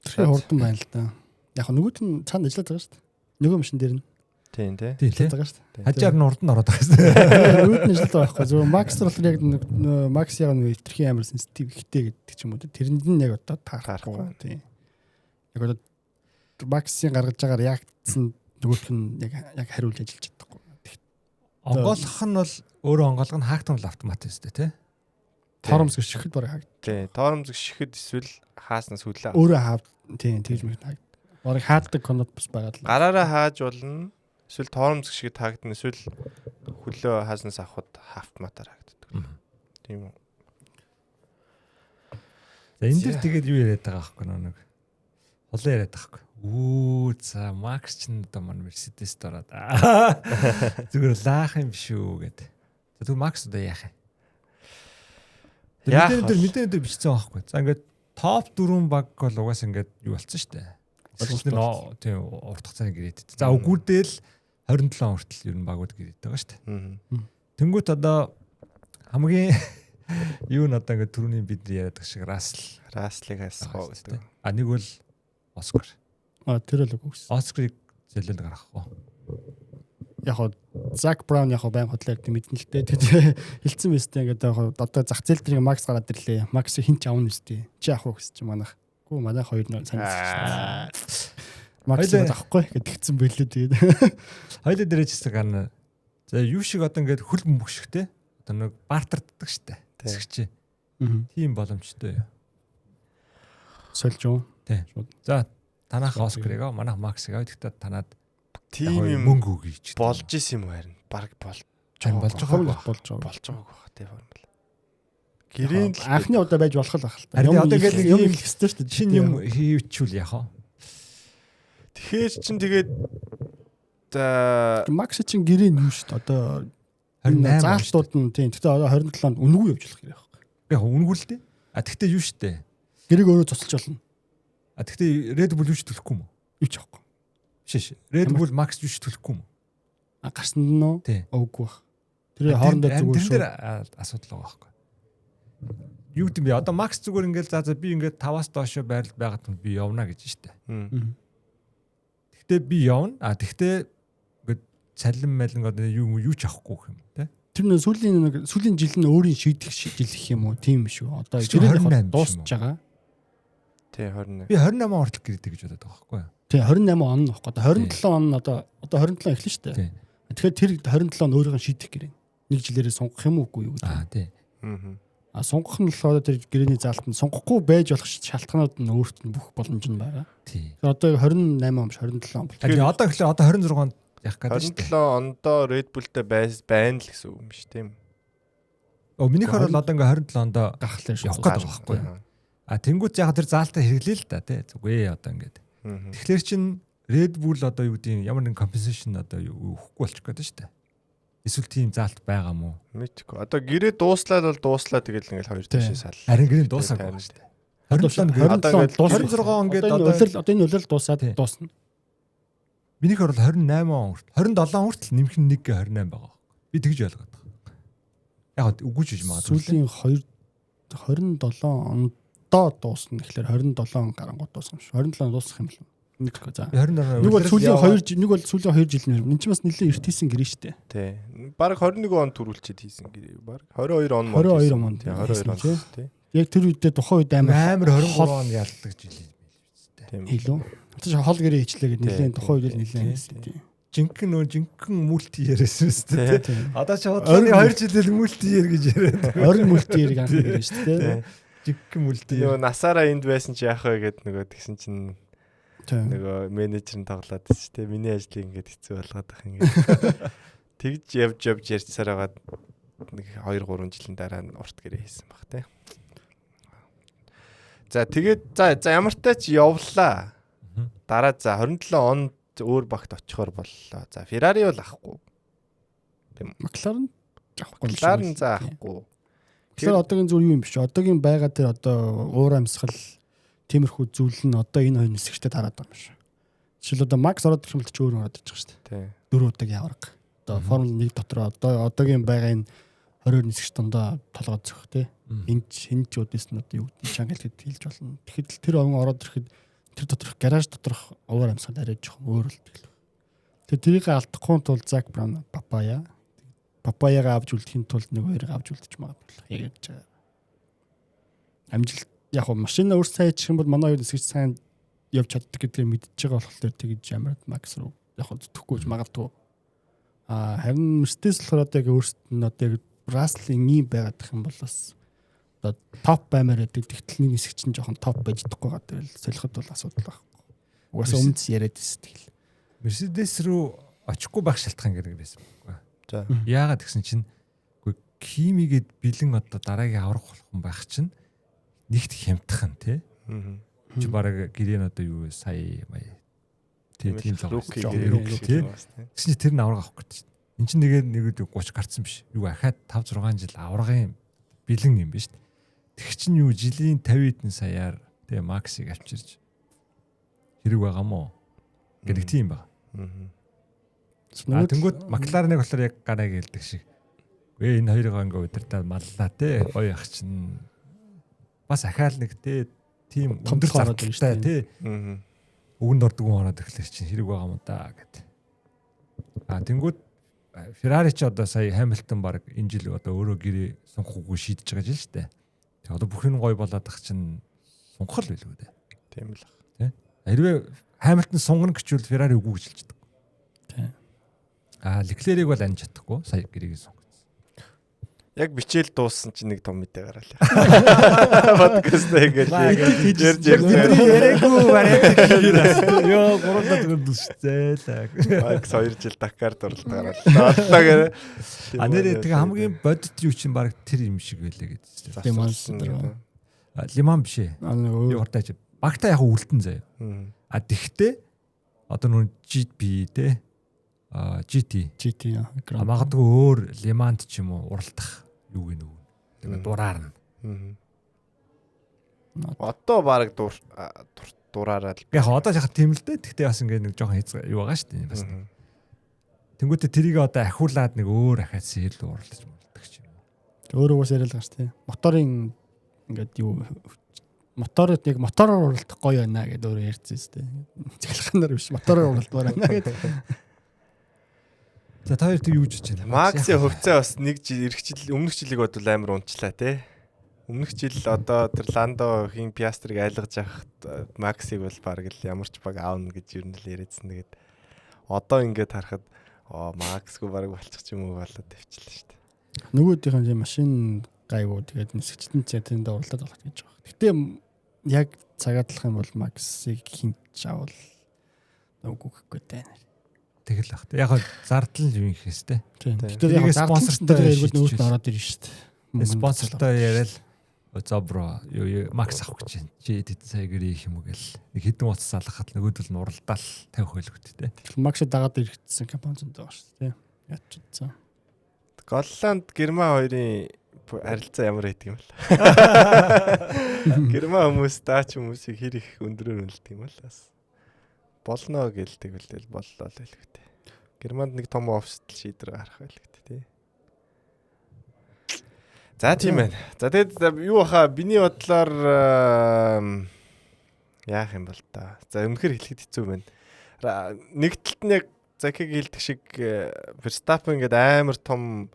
Тэр хурдан байна л да. Яг нөгөөт нь цаанд ажиллаад байгаа шүү дээ. Нөгөө машин дээр нь. Тийм тий. Ажиллаад байгаа шүү дээ. Хажаар нь урд нь ороод байгаа шүү дээ. Нөгөөт нь ажиллаад байгаа байхгүй. Зөв Max болохоор яг Max яг нэг хитрхийн амар сенситив ихтэй гэдэг ч юм уу. Тэрэнд нь яг одоо таарахгүй тийм. Яг одоо Max-ийн гаргаж байгаагаар яагдсан нөгөөт нь яг хариулж ажиллаж чадахгүй. Онгойлгох нь бол өөрөө онгойлгох нь хаагдсан бол автомат шүү дээ тий. Торомс гიშгэд бараг хаагд. Тий. Торомс гიშгэд эсвэл хааснаас хүлээ. Өөрөө хаад тийм тэгж мэгт хаагд. Бараг хаадаг конопс байгаа л. Гараараа хааж болно. Эсвэл тоормс шиг таагдана. Эсвэл хөлөө хааснаас авахд хафт матаар харагддаг. Тийм үү. За энэ дэр тэгээд юу яриад байгаа байхгүй нэг. Холоо яриад байгаа байхгүй. За Макс ч одоо манай Мерседес дороод. Зүгээр лаах юм биш үү гэд. За тэгвэл Макс одоо яах юм? Мэдээ дээр бичсэн байхгүй. За ингээд топ 4 баг бол угаас ингээд юу болсон шүү дээ. Тийм урт хугацааны гэрээд. За үгүүдэл 27 хүртэл ер нь багууд гэрээд байгаа шүү дээ. Тэнгүүт одоо хамгийн юу н одоо ингээд түрүүний бид яриад байгаа шиг Раслыг хайсгаа гэдэг. А нэг бол Оскар. Тэр л үгүйс. Оскарыг зэлэнд гаргахгүй. Яг хоо Зак Браун яг хоо байн хотлоо гэдэг мэдэн л дээ. Тэгээд хэлсэн мэстэй ингээд одоо зах зээл дээр Макс гараад ирлээ. Макс хин ч авна үстэй. Чи авах уу гэсэн чи манайх. Гүү манайх хоёр нь санаа. Макс авахгүй гэдгийгсэн байлээ тэгээд. Хоёлоо дээрээ ч гарна. За юу шиг одоо ингээд хөл бөмбөг шигтэй. Одоо нэг бартарддаг штэ. Тэсгчээ. Тийм боломжтой юу? Сольж юу? Тий. За танах Оскарыг аа манайх Максыг аа гэхдээ танаад тийм юм мөнгө өгье ч болж исэн юм харин баг болж байгаа байх тийм юм. Гэрийн анхны удаа байж болох л байх л та. Одоо ингээд юм хэлэх ёстой шүү дээ. Шинэ юм хийвчүүл яах вэ? Тэгэхээр чин тэгээд за Макс чин гэрийн юу шүү дээ. Одоо 28 заалтууд нь тийм. Гэхдээ одоо 27-нд үнэгүй явж болох юм байна. Яг үнэгүй л дээ. А тэгтээ юу шүү дээ. Гэрийг өөрөө цоцолж болно. А тэгтээ Red Bull юу ч төлөхгүй юм уу? Юу ч авахгүй. Биш. Red Bull Max юу ч төлөхгүй юм уу? А гарсан нь нөө? Үгүй Үгүй бах. Тэр хоорондоо зүгээр шүү. Тэр асуудал байгаа байхгүй. Юу гэдэм бэ? Одоо Max зүгээр ингээл за би ингээд 5-аас доошо байрал байгаад би явна гэж штэ. Тэгтээ би явна. А тэгтээ ингээд цалин малин одоо юу ч авахгүй юм те. Тэр нэг сүүлийн жил нь өөрийн шийдэх жил гэх юм уу? Тийм шүү. Одоо гэрээ дуусч байгаа. Тий 28. Би 28 хүртэл гэрээтэй гэж бодоод байгаа байхгүй юу? Тий 28 он нь баггүй. Одоо 27 он нь одоо 27 эхлэн шүү дээ. Тэгэхээр тэр 27 он өөрийнх нь шийдэх гэрээ. Нэг жилээрээ сонгох юм уугүй юу гэдэг. Тий. А сонгох нь болохоор тэр гэрээний заалтанд сонгохгүй байж болох шалтгаанууд нь өөрт нь бүх боломж нь байгаа. Тий. Одоо 28 он биш 27 он. Тэгэхээр одоо гэхлээр одоо 26-нд явах гэдэг шүү дээ. 27 ондоо Red Bull-тэй байна л гэсэн үг юм шүү тийм. Минийх бол одоо ингээ 27 ондоо гахлаа шүү. явах гэдэг байхгүй юу? А тэнгуут яг тэр заалтаа хэрэглэе л да тий. Зүгээ одоо ингээд. Тэгэхээр чин Red Bull одоо юу гэдэг ямар нэгэн compensation одоо өгөхгүй болчих гээд шүү дээ. Эсвэл тийм заалт байгаа мó? Мэдгүй. Одоо гэрээ дууслаад бол дууслаа тэгэл ингээл хоёр тишээ сал. Харин гэрээ дуусаагүй байна шүү дээ. 26 он гээд одоо энэ үлрэл дуусаад дуусна. Минийх бол 28 он хүртэл 27 хүртэл нэмэх нь 1.28 байгаа. Би тэгж ойлгоод байгаа. Яг үгүй ч гэж магадгүй. Сүүлийн 27 ондоо дуусна гэхэлэр 27 он гарангууд дуусна шүү. 27 дуусах юм л. Мэдгүй за. Нэг бол сүүлийн 2 жил энэ ч бас нэлээд эрт хийсэн гэрээ шүү дээ. Тий. Бараг 21 он төрүүлчихэд хийсэн гэрээ. Бараг 22 он. 22 он. Тий 22 он тий. Яг тэр үедээ тухайн үед амар 23 он ялдаг жил юм билээ. Тийм. Илүү. Тэр хол гэрээ хийчлээ гэдэг нэлээд тухайн үед л нэлээд хийсэн тийм. Жинхэнэ мулти яриасан шүү дээ. Одоо ч хотлооны 2 жилээр мулти яар гэж яриад. Орон мулти яриг анх ярьсан шүү дээ. Жинхэнэ мулти. Нөгөө насаараа энд байсан чи яах вэ гэд нөгөө тэгсэн чинь нөгөө менежер нь тоглоод шүү дээ. Миний ажлыг ингээд хэцүү болгоод ах ингээд. Тэгж явж ярьцаар байгаа нэг 2-3 жилийн дараа нь урт гэрээ хийсэн баг тий. За тэгээд за ямар ч тач явлаа. Дараа за 27 онд өөр багт очихоор боллоо. За Ferrari бол авахгүй. Тийм. McLaren авахгүй. McLaren за авахгүй. Тэгэхээр одоогийн зүйл юу юм биш. Одоогийн байгаа дээр одоо уур амьсгал тиймэрхүү зүйл нь одоо энэ хоёр нисгчтэй тараад байгаа юм шиг. Жишээл одоо Max ороод ирэх юм бол ч өөр ороод ирчих шүү дээ. Тийм. 4 удаа яварга. Одоо Формула 1 дотор одоогийн байгаа энэ 22 нисгч дондоо толгой зөх тий. Энд шинж үдээс нь одоо юу гэдэг чангал гэд хэлж болно. Тэгэхэд тэр он ороод ирэхэд тэр доторх гараж доторх уур амьсгал арай жоохон өөр болдог. Тэгээ тэрийг алдахгүй тул Зак Браун Папаяга авч үлдэхийн тулд нэг хоёрыг авч үлдэж магадгүй. Яг гэж байгаа. Амжилт яг машина өөр сайн чих юм бол манай хоёр нисгч сайн явж чаддаг гэдгийг мэдчихэж байгаа болохоор тэгж ямард Макс руу яг зүтгэхгүй ч магадгүй. Харин Mercedes болохоор одоо яг өөрсдөд нь одоо яг Russell-ийн ийм байгаад их юм бол бас одоо топ баймаар байдаг. Тэгтэл нэг нисгч нь жоохон топ байж чадахгүй гадаг л солиход бол асуудал байхгүй. Угаасаа өмнөс яриад байсан тэгэл. Mercedes руу очихгүй байх шалтгаан гэрэг байсан байхгүй. За. Яагаад гэсэн чинь үгүй химигээд бэлэн одоо дараагийн аврах болох юм байх чинь нэгт хямдхан тий. Чи бараг гэрээ одоо юу сая маяа. Тийм л тий. Гэсэн чи тэр нь авраг авах гэж. Энд чинь нэгээд 30 гарцсан биш. Юу ахаад 5 6 жил аврагын бэлэн юм биш. Тэг чинь юу жилийн 50 эдэн саяар тий максыг авчирч хэрэг байгаа мó. Гэдэг тийм байна. Тэнгүүд Маклареныг болохоор яг гараа гэлдэг шиг. Энэ хоёроо ингээ удирдаад маллаа те. Гоё ах чинь бас ахаал нэг те тийм өндөр зардалтай те. Өгөнд ордгоо ороод ирэхлээр чинь хэрэг байгаа юм да гэд. Тэнгүүд Феррари ч одоо сая Хамилтон баг энэ жил одоо өөрөө гэрээ сунхаггүй шийдэж байгаа жил шүү дээ. Тэг одоо бүх юм гоё болоод ах чинь сунгах л билүү дээ. Тийм л ах. Тэ. Хэрвээ Хамилтон сунгана гэчвэл Феррари үгүй гэж хэлж чаддаг. Тэ. Леклерийг бол анж чадахгүй сая гэрийг сунгацсан. Яг бичээл дууссан чинь нэг том мэдээ гараал. Подкаст ингээд ярьж яриаггүй барай. Йоо гурлаад өгдөөстэй л. Макс 2 жил Дакарт оролт гараад. Одоо гэрэ. Нэрээ тэгээ хамгийн бодит юу чинь баг тэр юм шиг байлаа гэдэг. Лиман биш ээ. Юу хортаач. Багтаа яг үлдэн заяа. Тэгтээ одоо нүн GP те GT магадгүй өөр Лиманд ч юм уу уралдах юу гэнэ үү. Тэгээ дураар нь. Одоо баг дураараа л. Яг одоо яхаа тийм л дээ. Тэгтээ бас ингээ нэг жоохон юу байгаа шүү дээ. Бас. Тэнгүүтээ тэрийг одоо ахиулаад нэг өөр ахаад сэрл уралдаж молдог ч юм уу. Өөрөө бас яриад байгаа шүү дээ. Моторын ингээд юу моторыг яг мотороор уралдах гоё байна гэдээ өөрөө ярьсан шүү дээ. Цэглэхнээр биш мотороор уралдмаар байна гэдэг. За та хоёр юу гэж байна? Максийн хөвцөө бас нэг жил ирэх жил өмнөх жилиг бодвол амар унчлаа те. Өмнөх жил одоо тэр Ландо хин Пиастрыг айлгаж авахт Максыг бол баг л ямар ч баг аавна гэж юу нэл яриадсан. Тэгээд одоо ингээд харахад Максгүй баг болчих юм уу болоод тавьчихлаа шүү дээ. Нөгөөдийнх нь машин гайвуу тэгээд нисгчтэн цэнтэнд уралдаад болох гэж байгаа. Гэтэ яг цагаадлах юм бол Максыг хинч авал үгүй гэхгүй тань. Тэгэл ах. Яг зардал юм ихээс те. Гэтэ яг спонсортой хэрэгүүд нөгөөд нь ороод ирнэ шүү дээ. Спонсортой яриад за бро Макс авах гэж байна. Чи тэд сая гэрээ их юм уу гэл. Нэг хэдэн утас залгахад нөгөөдөл нь уралдаал 50 хөлөгт те. Максыг дагаад иргэсэн компани зөндөө байгаа шүү дээ. Яач цаа. Голланд Герман хоёрын харилцаа ямар байдаг юм бол. Герман хүмүүс даач хүмүүсийг хэр их өндрөөр үнэлдэг юм бол бас болно гэлдэг үлдэл боллоо л хэлэхтэй. Германд нэг том офсдл шийдвэр гарах байлгтэй тий. За тийм байна. За тэгэд юу баха биний бодлоор яах юм бол та. За өмнөхөр хэлэхэд хэцүү байна. Нэг талд нь яг Закиг хэлдэг шиг Verstappen ингээд амар том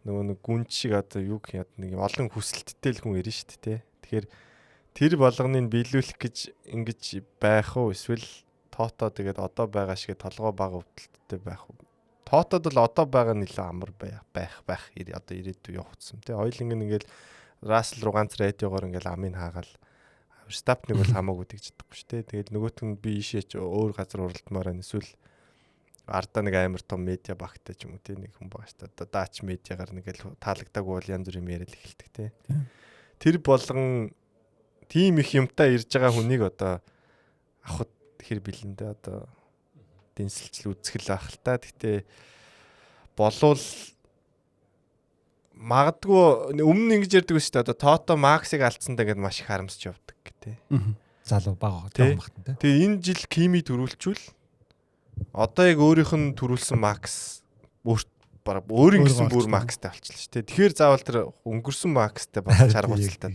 нэг гүнж шиг одоо юу гэх нэг олон хүсэлттэй л хүн ирнэ шүү дээ тий. Тэгэхээр тэр болгоныг биелүүлэх гэж ингэж байх уу эсвэл Тото тэгээд одоо байгаа шиг толгой бага өвдөлттэй байх уу? Тотод бол одоо байгаа нь илүү амар байх одоо ирээдүй явагдсан тий. Хоёулынг ингээл Russell руу ганц радиогоор ингээл амыг хаагаал Verstappen-ыг бол хамаагүй тэгж чадахгүй шүү дээ. Тэгээд нөгөөт нь би ийшээч өөр газар уралдмаар байна. Эсвэл ардаа нэг амар том медиа багтай ч юм уу тий нэг хүн байгаа шүү дээ. Одоо даач медиагаар нэгэл таалагдаагүй бол янз бүрийн яриад эхэлдэг тий. Тэр болгон тим их юмтай ирж байгаа хүнийг одоо авах хэр бэлэндээ одоо дэнсэлжил үзэхэл ах л та. Гэтэ болвол магадгүй өмнө ингэж ярьдаг шүү дээ. Одоо Тото Максыг алдсандаа гэдээ маш их харамсч явдаг гэдэг. Залуу бага том бахтан тий. Тэгээ энэ жил Кими төрүүлчүүл одоо яг өөрийнх нь төрүүлсэн Макс өөрийн гэсэн бүр Макстай болчихлоо шүү дээ. Тэгэхээр заавал тэр өнгөрсөн Макстай болж харгуулцалтай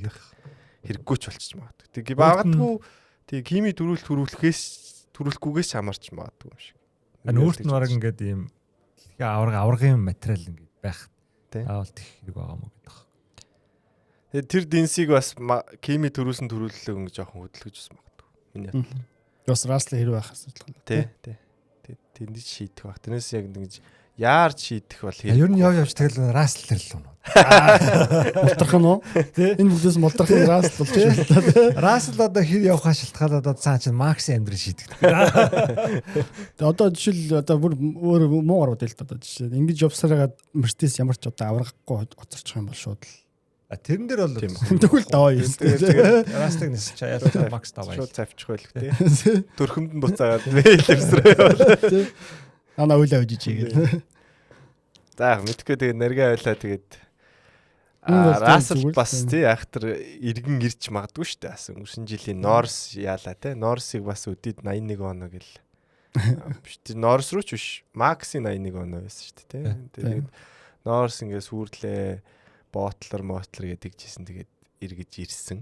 хэрэггүй ч болчих магадгүй. Тэгээ магадгүй тэгээ Кими төрүүлэхгүйгээс хамаарч магадгүй юм шиг. Өөрт нь бараг ингээд ийм аврагын материал ингээд байх заавал тех хэрэг байгаа мó гэдэг. Тэгээ тэр динсийг бас Кими төрүүлсэн төрүүлэлэг ингэ жоохон хөдөлгөж бас магадгүй. Миний бодлоор. Бас Russell хэрэг байх асуудал байна. Тий. Тэнд шийдэх баг. Тэрнээс яг ингэж яарч шийдэх бол Ер нь явж тэгэл Рассел тэр л үү. Мултрах нь уу? Энэ бүгдээс мултрах нь Рассел бол тийм. Рассел одоо хэр явахаа шалтгаалаад одоо цаа чинь Максийн амьдрал шийдэгдэх. Тэгээ одоо жишээл одоо бүр өөр муу гарууд л одоо жишээ. Ингэж явсараад Мерседес ямар ч одоо аврагахгүй оцорчих юм бол шууд л. Тэрэн дээр бол Тэгвэл даваа юм. Раслыг нэс чаяа Макс даваа. шууд цавчих байлг тий. Төрхөнд нь буцаагаад Вейлерсрээ яваа. Ана уйлаа үжиж игээл. За мэдхгүй тэгээд нэргээ байлаа тэгээд Рассел бас тий ахтар иргэн ирч магадгүй шүү дээ. Бас өнгөрсөн жилийн Норс яалаа тий. Норсыг бас өдөрт 81 оноо гэл. Биш тий Норс руу ч биш. Максийн 81 оноо байсан шүү дээ тий. Тэгээд Норс ингээ сүрдлээ ботлор гэдэг жисэн тэгээд эргэж ирсэн.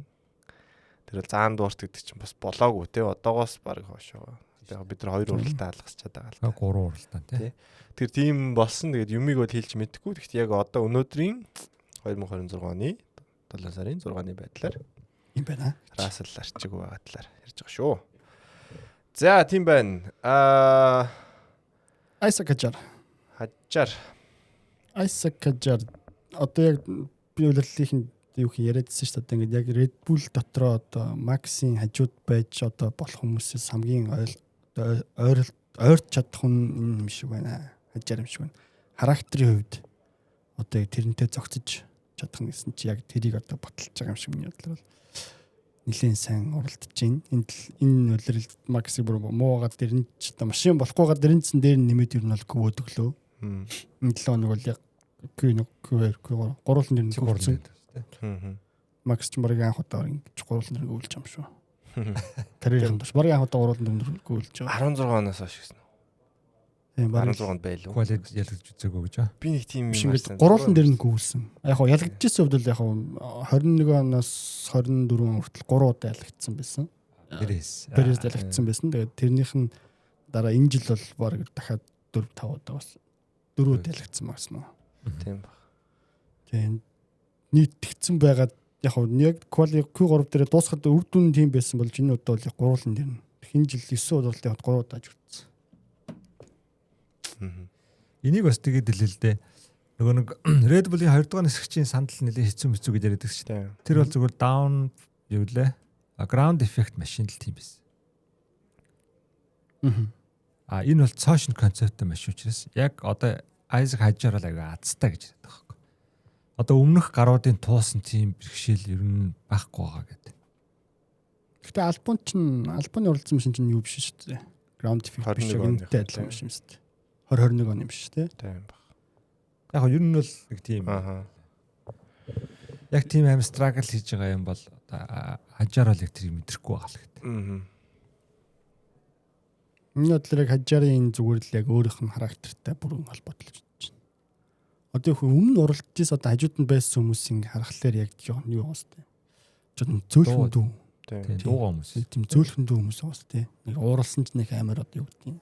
Тэр бол заан дуурт гэдэг чинь бас болоогүй тий. Одоогоос баг хоошоо. Тэгээд бид нар 2 уралдаа алгасчаад байгаа л. 3 уралдаа тий. Тэр тийм болсон. Тэгээд юмыг бол хэлж мэдэхгүй. Гэхдээ яг одоо өнөөдрийн 2026 оны 7 сарын 6-ны байдлаар юм байна. Рассел арчиг байгаа талаар ярьж байгаа шүү. За тийм байна. Айсак Хажар. Айсак Хажар одоо яг би үлрэлийн юу хин яриадсэн шүү дээ. Ингээд яг Red Bull дотроо одоо Максийн хажууд байж одоо болох хүмүүсээс хамгийн ойрч чадах хүн юм шиг байна. Хажар юм шиг байна. Характерын хувьд одоо тэрнтэй зогцож чадах нь гэсэн чи яг тэрийг одоо баталж байгаа юм шиг миний бодлоор бол нэлээд сайн уралдаж байна. Энэ үлрэл Максиг бүр муугаад тэр нь ч одоо машин болохгүйгаа дэрэнцэн дээр нэмээд юу нь бол гүөдөглөө. Энэ 7 хоног бол яг Q1 Q2 Q3 гурван нэр нь гүйлсэн. Макс ч барыг анх удаа ингэж гурван нэр гүйлж юм шүү. Карьерийн турш барыг анх удаа гурван нэр гүйлж байгаа. 16 оноос хойш гэсэн. Тийм 16-нд байлуу. Квалит ялгаж үзээгүй гэж байна. Би нэг тийм юм байна. Гурван нэр нь гүйлсэн. Яг хоо ялгажсэн хувьд яг 21 оноос 24 хүртэл 3 удаа ялгагдсан байсан. Перес ялгагдсан байсан. Тэгээд тэрнийх нь дараа энэ жил бол барыг дахиад 4-5 удаа бас 4 удаа ялгагдсан магс нь. Тийм баг. Тийм нийт тэгсэн байгаад яг квали Q3 дээр дуусахад үр дүн тийм байсан бол энэ удаа бол гурван нэр нь. Энэ жил 9 удаа 3 удаа ажигдсан. Энийг бас тэгээд дэлэлдээ. Нөгөө нэг Red Bull-ийн 2 дугаар нисгчийн сандал нэлээд хэцүү гэж яриад байсан шүү дээ. Тэр бол зүгээр down юу лээ? Ground effect машин л тийм байсан. Энэ бол цоошин концепттэй машин учраас яг одоо Айзек Хажар бол аяга азтай гэж яриад байгаа юм. Одоо өмнөх гаруудын туусан тийм бэрхшээл ер нь байхгүй байгаа гэдэг. Гэхдээ Альбоны уралдсан машин чинь юу биш шүү дээ. Ground effect биш үнэтэй адилхан машин шүү дээ. 2021 он юм биш тий. Тийм баг. Яг ер нь бол нэг тийм. Яг тийм аим struggle хийж байгаа юм бол Хажаар бол яг тэрийг мэдрэхгүй байгаа л гэдэг. Энэ бодлыг Хажарын зүгээр л яг өөрийнх нь характертай бүрэн холбоотой гэж бодож байна. Одоо их өмнө уралдажээс одоо хажууд нь байсан хүмүүсийн харахаар яг жоон юу байгаас тий. Жод зөөлхөн дүү. Тийм дуугаа хүмүүс. Тийм зөөлхөн дүү хүмүүс байгаас тий. Нэг ууралсан ч нэг амар одоо юу гэдэг юм.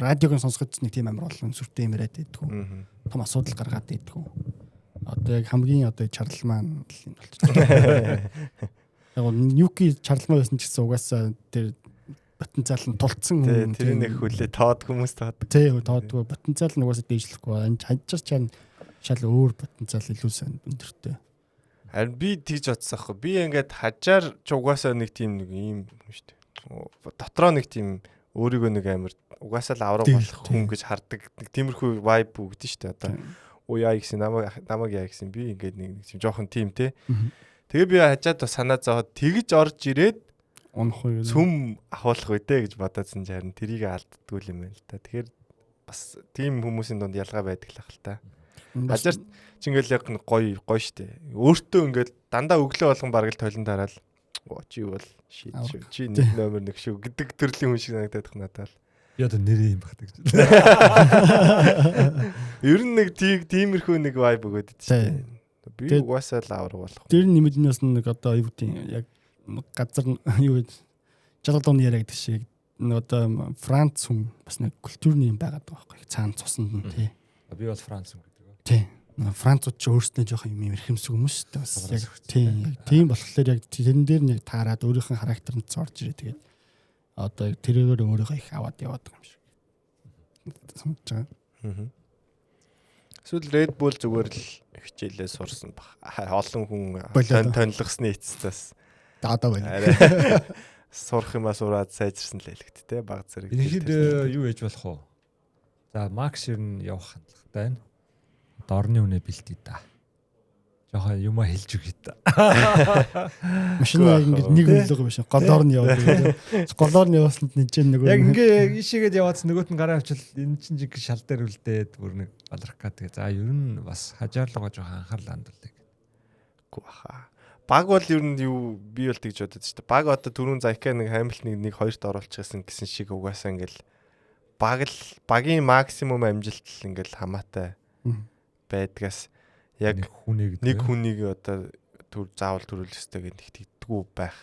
Радиог сонсоход нэг тийм амар олон сүртэй юм яриад байдгүй. Том асуудал гаргаад байдгүй. Одоо яг хамгийн одоо чарлал маань л юм болчихсон. Яг Ньюки чарлал байсан ч гэсэн угаасаа тэр потенциал нь тулцсан хүн. Тэр нэг хүлээ тоод хүмүүс тоод. Тийм тоодгүй потенциал нь угаасаа дээшлэхгүй. Энэ хажиж чань шал өөр потенциал илүү сайн өндөртэй. Харин би тэгж бодсон аахгүй. Би ингээд хажаар ч угаасаа нэг тийм нэг юм шүү дээ. Дотроо нэг тийм өөрийгөө нэг амар угаасаа л авраг болох хүн гэж хардаг. Нэг тиймэрхүү vibe өгдөн шүү дээ. Одоо яа гэсэн намайг яа гэсэн би ингээд нэг тийм жоохон тийм те. Тэгээ би хажаад бас санаа зовоод тэгж орж ирээд унах уу цөм ахуулах үедээ гэж бодоодсэн ч харин тэрийг алддгүй юм байна л та. Тэгэхээр бас тийм хүмүүсийн дунд ялгаа байдаг л ах л та. Хажаар ч ингээл яг гоё штэ. Өөртөө ингээд дандаа өглөө болгон бараг л тойлон дараал чи бол шийд шүү. Чи нэг номер 1 шүү гэдэг төрлийн хүн шиг санагдаад их надад. Би одоо нэрээ юм багтаа гэж. Ер нь нэг тиймэрхүү нэг vibe өгöd дээ. Би угаасаа л авраг болох. Тэр нэмэднээс нэг одоо юу гэдэг яг газар юу гэж жалгадууны яриа гэдэг шиг нэг одоо Франц хүн бас нэг культурны юм байгаад байгаа байхгүй. Цаана цуснд нь тий. Би бол Франц хүн гэдэг. Тий. Францууд ч өөрсдөө жоох юм эрхэмсэг хүмүүс шүү дээ. Бас яг тийм болохоор яг тэрэн дээр нэг таарад өөрийнх нь характернд зорж ирээ. Тэгээд одоо тэрээр өөрийгөө их аваад яваад байгаа юм шиг санагдаж байгаа. Эсвэл Red Bull зүгээр л хичээлээ сурсан баг. Олон хүн тонлогсны эцэстээс даадаа байна. Сурах юмаа сураад сайжирсан л хэлэхт те баг зэрэг. Ихэд юу ээж болох уу? За Макс ер нь явах хандлагатай байна. Дорны үнэ бэлтий да. Жохоо юмаа хэлж өгье та. Машинаа ингэж нэг хөлөг биш. Голоор нь яваад. Голоор нь яваасанд нэг ч нэг. Яг ингээ ишээгээд яваадс нөгөөт нь гараа авчил энэ чинь жиг шал дээр үлдээд бүр нэг балрах гэдэг. За ер нь бас хажаарлуугаа жоохон анхаарал хандуулдаг. Үгүй баха. Баг бол ер нь юу би бол тэгж бодод ч та. Баг одоо түрүүн Зайка нэг Хамилтоныг 1-2-т оруулчихсан гэсэн шиг угаасаа ингээл багийн максимум амжилт л ингээл хамаатай байдгаас яг нэг хүнийг одоо заавал төрүүлэх ёстой гэдэг тэгдэггүй байх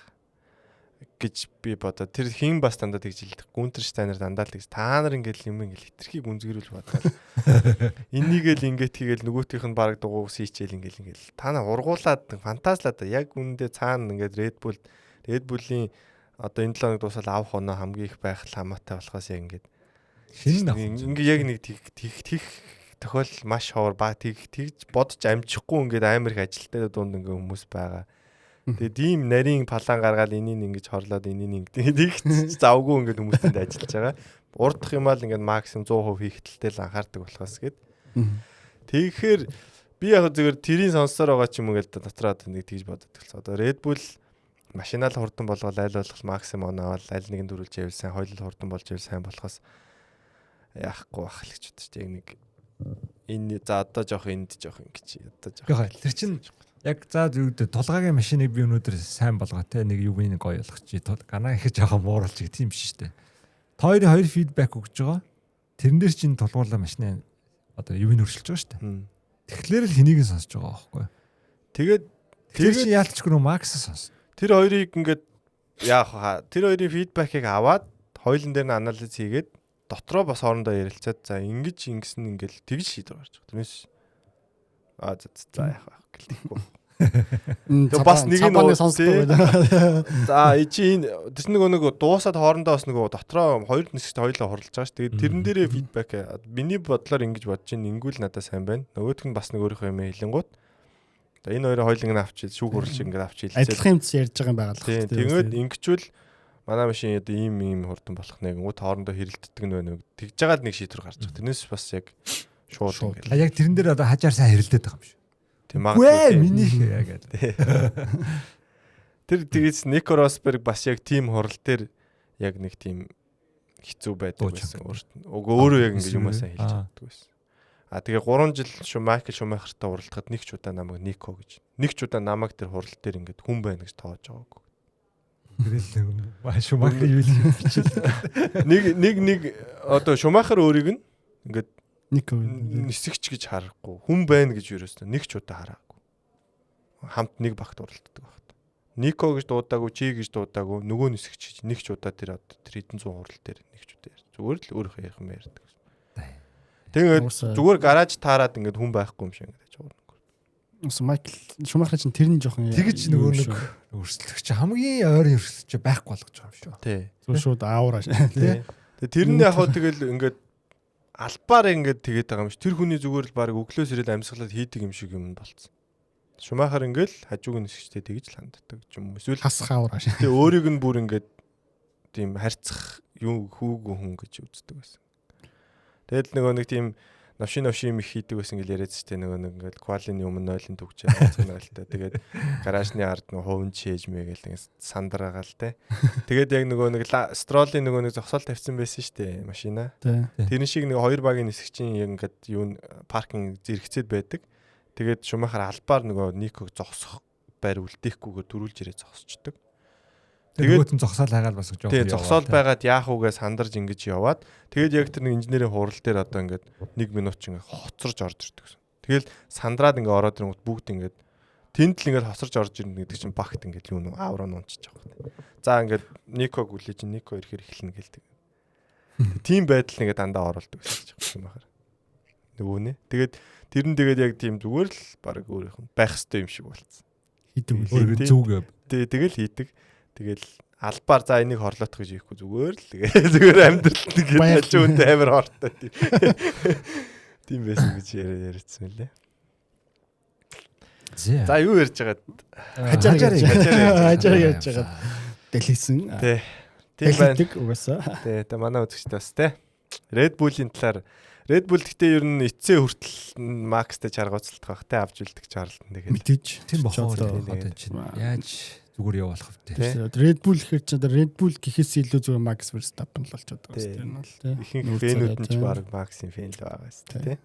гэж би бодоод тэр хин бас дандаа тэгж хэлдэг. Гүнтер Штайнер дандаа л тэгж та нар ингээл юм ингээл хитрхийг үнзгэрүүл бодоод энийгээл ингээд хийгээл нөгөөх нь бараг дугуйс хийчихэл ингээл та нар ургуулад фантазлаад яг үүндээ цаана ингээд Red Bull-ийн одоо энэ 7 хоног дуусаад авах оноо хамгийн их байх хамаатай болохоос яг ингээд ингээ яг нэг тех тохиол маш ховор баг тэгж бодож амжихгүй ингээд амар их ажилттай дунд ингээ хүмүүс байгаа. Тэгээд ийм нарийн палан гаргаад энийг ингэж хорлоод энийг тэгж завгүй ингээд хүмүүстэнд ажиллаж байгаа. Урдах юм аа л ингээд максимум 100% хийхтэлтэй л анхаардаг болохоос гээд. Тэгэхээр би яг зөвхөн тэрийн сонсоор байгаа ч юм уу гэдэг дотроо нэг тэгж боддог болсон. Одоо Red Bull машинаа л хурдан болгоод айл болох максимум оноавал аль нэгэн дөрүүлж явал сайн, хоёул хурдан болж явал сайн болохоос яахгүй байх л гэж бодож тийм нэг энэ за одоо жоох энд жоох ингэж одоо жоох. Тэр чинь яг за тулгаагийн машиныг би өнөөдөр сайн болгоо те нэг юу нэг гоё болгох чи ганаа их жоохон мууралж гэх тийм биш үү. Хоёр фидбек өгж байгаа. Тэрэн дээр чинь тулгуурлаа машины одоо юу нэг өршөлж байгаа шүү дээ. Тэгэхээр л хэнийг нь сонсож байгаа байхгүй. Тэгээд тэр чинь яалтчгүй нөө Макс сонс. Тэр хоёрыг ингээд яах тэр хоёрын фидбекийг аваад хоёулын дээр нь анализ хийгээд дотроо бас хоорондоо ярилцаад за ингэж ингэсэн ингээл тэгж шийдвэр гарч байгаа. Тэрнээс за яах вэ гэлтэхгүй. Тэгээ бас нэг нь сонсдог байна. За чи энэ тэр нэг дуусаад хоорондоо бас нэг дотроо хоёр нисгт хоёулаа хурлаж байгаа ш. Тэгээд тэрэн дээрээ фидбек миний бодлоор ингэж бодож ин ингүүл надад сайн байна. Нөгөөх нь бас нэг өөрийнхөө юм хэлэнгууд. За энэ хоёроо хоёуланг нь авчиж шүүх хурлж ингээд авчиж хэлцээ. Адилхан юмс ярьж байгаа юм байгаа л. Тэгээд ингэчүүл манай машин одоо ийм хурдан болох нэг гоо хоорондоо хэрэлддэг нь байна уу тэгж байгаа л нэг шийдвэр гарч байгаа. Тэрнээс бас яг шууд ингээд. Яг тэрэн дээр одоо хажаар сайн хэрэлдээд байгаа юм шүү. Тийм магадгүй. Миний яг тэр тэгээс Нико Росберг бас яг тим хурал дээр яг нэг тийм хэцүү байдаг байсан өөрөө яг ингээд юмасаа хэлж чаддаг байсан. Тэгээ 3 жил Майкл Шумахертай уралдахад нэг ч удаа намайг Нико гэж. Нэг ч удаа намайг тэр хурал дээр ингээд хүн байна гэж тоож байгаагүй. Тэрэл Шумахер юу л нэг одоо Шумахер өөрийг нь ингээд Нико нисгч гэж харахгүй. Хүн байна гэж юуроос нэг ч удаа хараагүй. Хамт нэг багт уралддаг багт. Нико гэж дуудаагүй, чи гэж дуудаагүй, нөгөө нисгч гэж нэг ч удаа тэр хэдэн зуун хурал дээр нэг ч удаа ярьж. Зүгээр л өөрийнхөө ярих юм ярьдаг. Тэгээд зүгээр гараж таарад ингээд хүн байхгүй юм шиг ингээд жоо. Ус Майкл Шумахер чинь тэр нь жоохон тэгж нөгөө нэг өрсөлдөгч хамгийн ойрын өрсөлдөж байхгүй болгож байгаа юм шүү. Тий. Зүгээр шууд аавраа тий. Тэгээд тэр нь яг хөө тэгэл ингээд албаар ингээд тэгээд байгаа юм ш. Тэр хүний зүгээр л баг өглөөс ирээд амьсгалаад хийдэг юм шиг юм болцсон. Шумахер ингээд хажууг нь нисгчтэй тэгж л ханддаг юм. Эсвэл хасах аавраа ш. Тэгээд өөрийг нь бүр ингээд тийм харьцах юу хүүгэн хүн гэж үздэг байсан. Тэгэл нөгөө нэг тийм навшин юм их хийдэг байсан гэл яриадс тэ нөгөө нэг ингээл квалины өмнө нойлын төгчээ хацгнаалтай. Тэгээд гаражны ард нөгөө хувин чээж мэгээл ингээд сандраагаал тэ. Тэгээд яг нөгөө нэг стролийн нөгөө нэг зогсоол тавьсан байсан штэ машина. Тэрэн шиг нэг хоёр багийн нисгчийн яг ингээд юу паркинг зэрэгцээд байдаг. Тэгээд Шумахер албаар нөгөө Никог зогсох байр үлдээхгүйгээр дөрүүлж ирээ зогсчдөг. Тэгээд нь зогсоол хайгаал бас жоох. Тэгээд зогсоол байгаад яах үгээ сандарж ингэж яваад тэгээд яг тэр нэг инженерийн хурал дээр одоо ингээд 1 минут ч ингээд хоцорж орж ирдэг гэсэн. Тэгэл сандраад ингээд ороод ирэнгүүт бүгд ингээд тэнд л ингээд хоцорж орж ирнэ гэдэг чинь багт ингээд юу нөө аавраа нуунчиж байгаа. За ингээд Никог үлээж Нико ирэхээр эхэлнэ гэлдэг. Тийм байдал нэгээ дандаа оруулдаг гэсэн юм байна. Нөгөө нэ. Тэгээд тэр нь тэгээд яг тийм зүгээр л баг өөрийнх нь байх хэвээр юм шиг болцсон. Хийдэг зүг. Тэгэл хийдэг. Тэгэл албаар за энийг хорлоотох гэж ийхгүй зүгээр л зүгээр амьдралт нэг хажуунд амар хортой тийм. Тийм байсан гэж яриадсан үлээ. За За юу ярьж байгаа? Хажаар ярьж байгаа. Дэлгэсэн. Тий. Тийм байна. Дэлгэдэг угаасаа. Тий, манай үзэгчтэй бас тий. Red Bull-ийн талаар Red Bull гэхдээ ер нь эцсээ хүртэл Max-тэй чаргууцалдах байх тий авч үлдэх чарлтан тэгээд. Мэдээж. тийм бохоо одоо одоо чинь яаж зүгээр явуулах вэ? Red Bull гэхэр чи Red Bull гэхээс илүү зүгээр Max Verstappen л болчиход байгаа Тий. юм байна л тий. Ихэнх фэнүүд нь ч баг Max-ийн фэн л байгаа шүү дээ тий.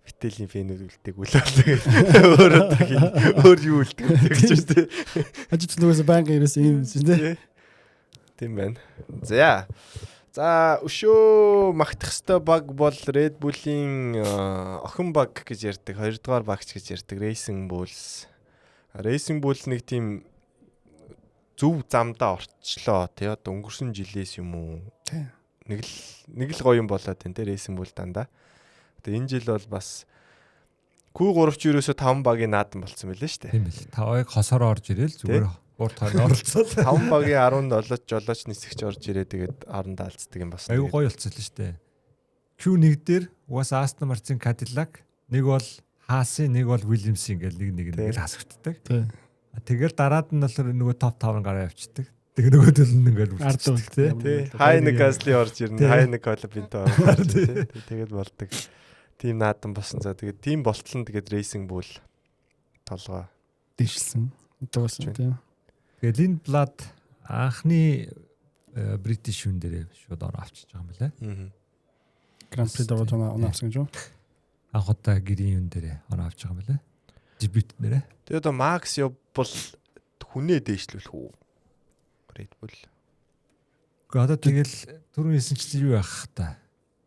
Витэлийн фэнүүд үлдээг үлээл өөр юу үлдээг гэж шүү дээ. Ажиж нүгээс банк ерөөс юм шүү дээ. Тийм байна. За өшөө магтах хэвээр баг бол Red Bull-ийн охин баг гэж ярьдаг, хоёрдугаар багч гэж ярьдаг Racing Bulls. Racing Bull нэг тийм зөв замдаа орчлоо тий одоо өнгөрсөн жилээс юм уу. Нэг л гоё юм болоод байна тий Racing Bull дандаа. Тэгээ энэ жил бол бас Q3 ч ерөөсө 5 багийн наадам болсон байлээ шүү дээ. Тийм бил. Тавыг хосоор орж ирэл зүгээр урт хойно оролцсон. 5 багийн 17 жолооч нисгч орж ирээ тэгээд орондоо алдцдаг юм бас. Аюу гоё болцсон л шүү дээ. Q1 дээр угаасаа Aston Martin Cadillac, нэг бол Haas-ийн, нэг бол Williams-ийн гэл нэг хасагддаг. Тэгэл дараад нь бол нөгөө топ 5 гараа явчихдаг. Тэг нөгөөдөл нь ингээл үлдчихдэг тий. Хай нэг Gasly орж ирнэ, хай нэг Colapinto орж ирнэ. Тэгээд болдог. Тим наадам болсон. За тэгээд тим болтол нь тэгээд Racing Bull толгой дэвшилсэн. Дууссан тий. Тэгээд Lindblad анхны British хүн дээрээ шууд ороо авчиж байгаа юм байна. Grand Prix даваад унаасан гэж юу? Анх удаа гэрийн хүн дээрээ ороо авч байгаа юм байна. Дебют нэрээ. Тэгээд одоо Max явбал хүнээ дээшлүүлэх үү? Red Bull. Гэхдээ одоо тэгэл түрүүн хэлсэн чинь юу яах та?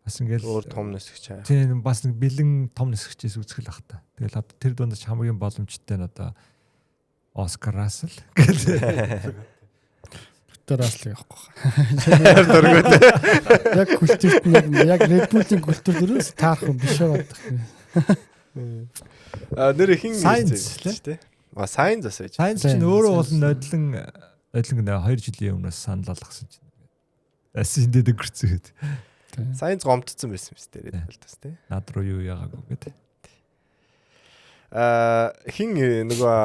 Бас ингээл өөр том нисгч аа. Тийм бас нэг бэлэн том нисгчээс үзэх л ах та. Тэгэл одоо тэр дундаж хамгийн боломжтой нь одоо Оскар Рассел гэл. Тэр Рассел явахгүй. Дөргөд. Яг культурт нь яг Red Bull-ийн культур дөрөөс таарах юм биш байгаа. Нэр хин Sainz тий. Sainz бас байж. Sainz чинь өөрөө бол нодлон 2 жилийн өмнөөс санал болгосон чинь. Асиндээ дэгэрсэн гэд. Sainz гомдсон байсан юм шүү дээ Red Bull тас тий. Над руу юу яагаагүй гэд. Хин нөгөө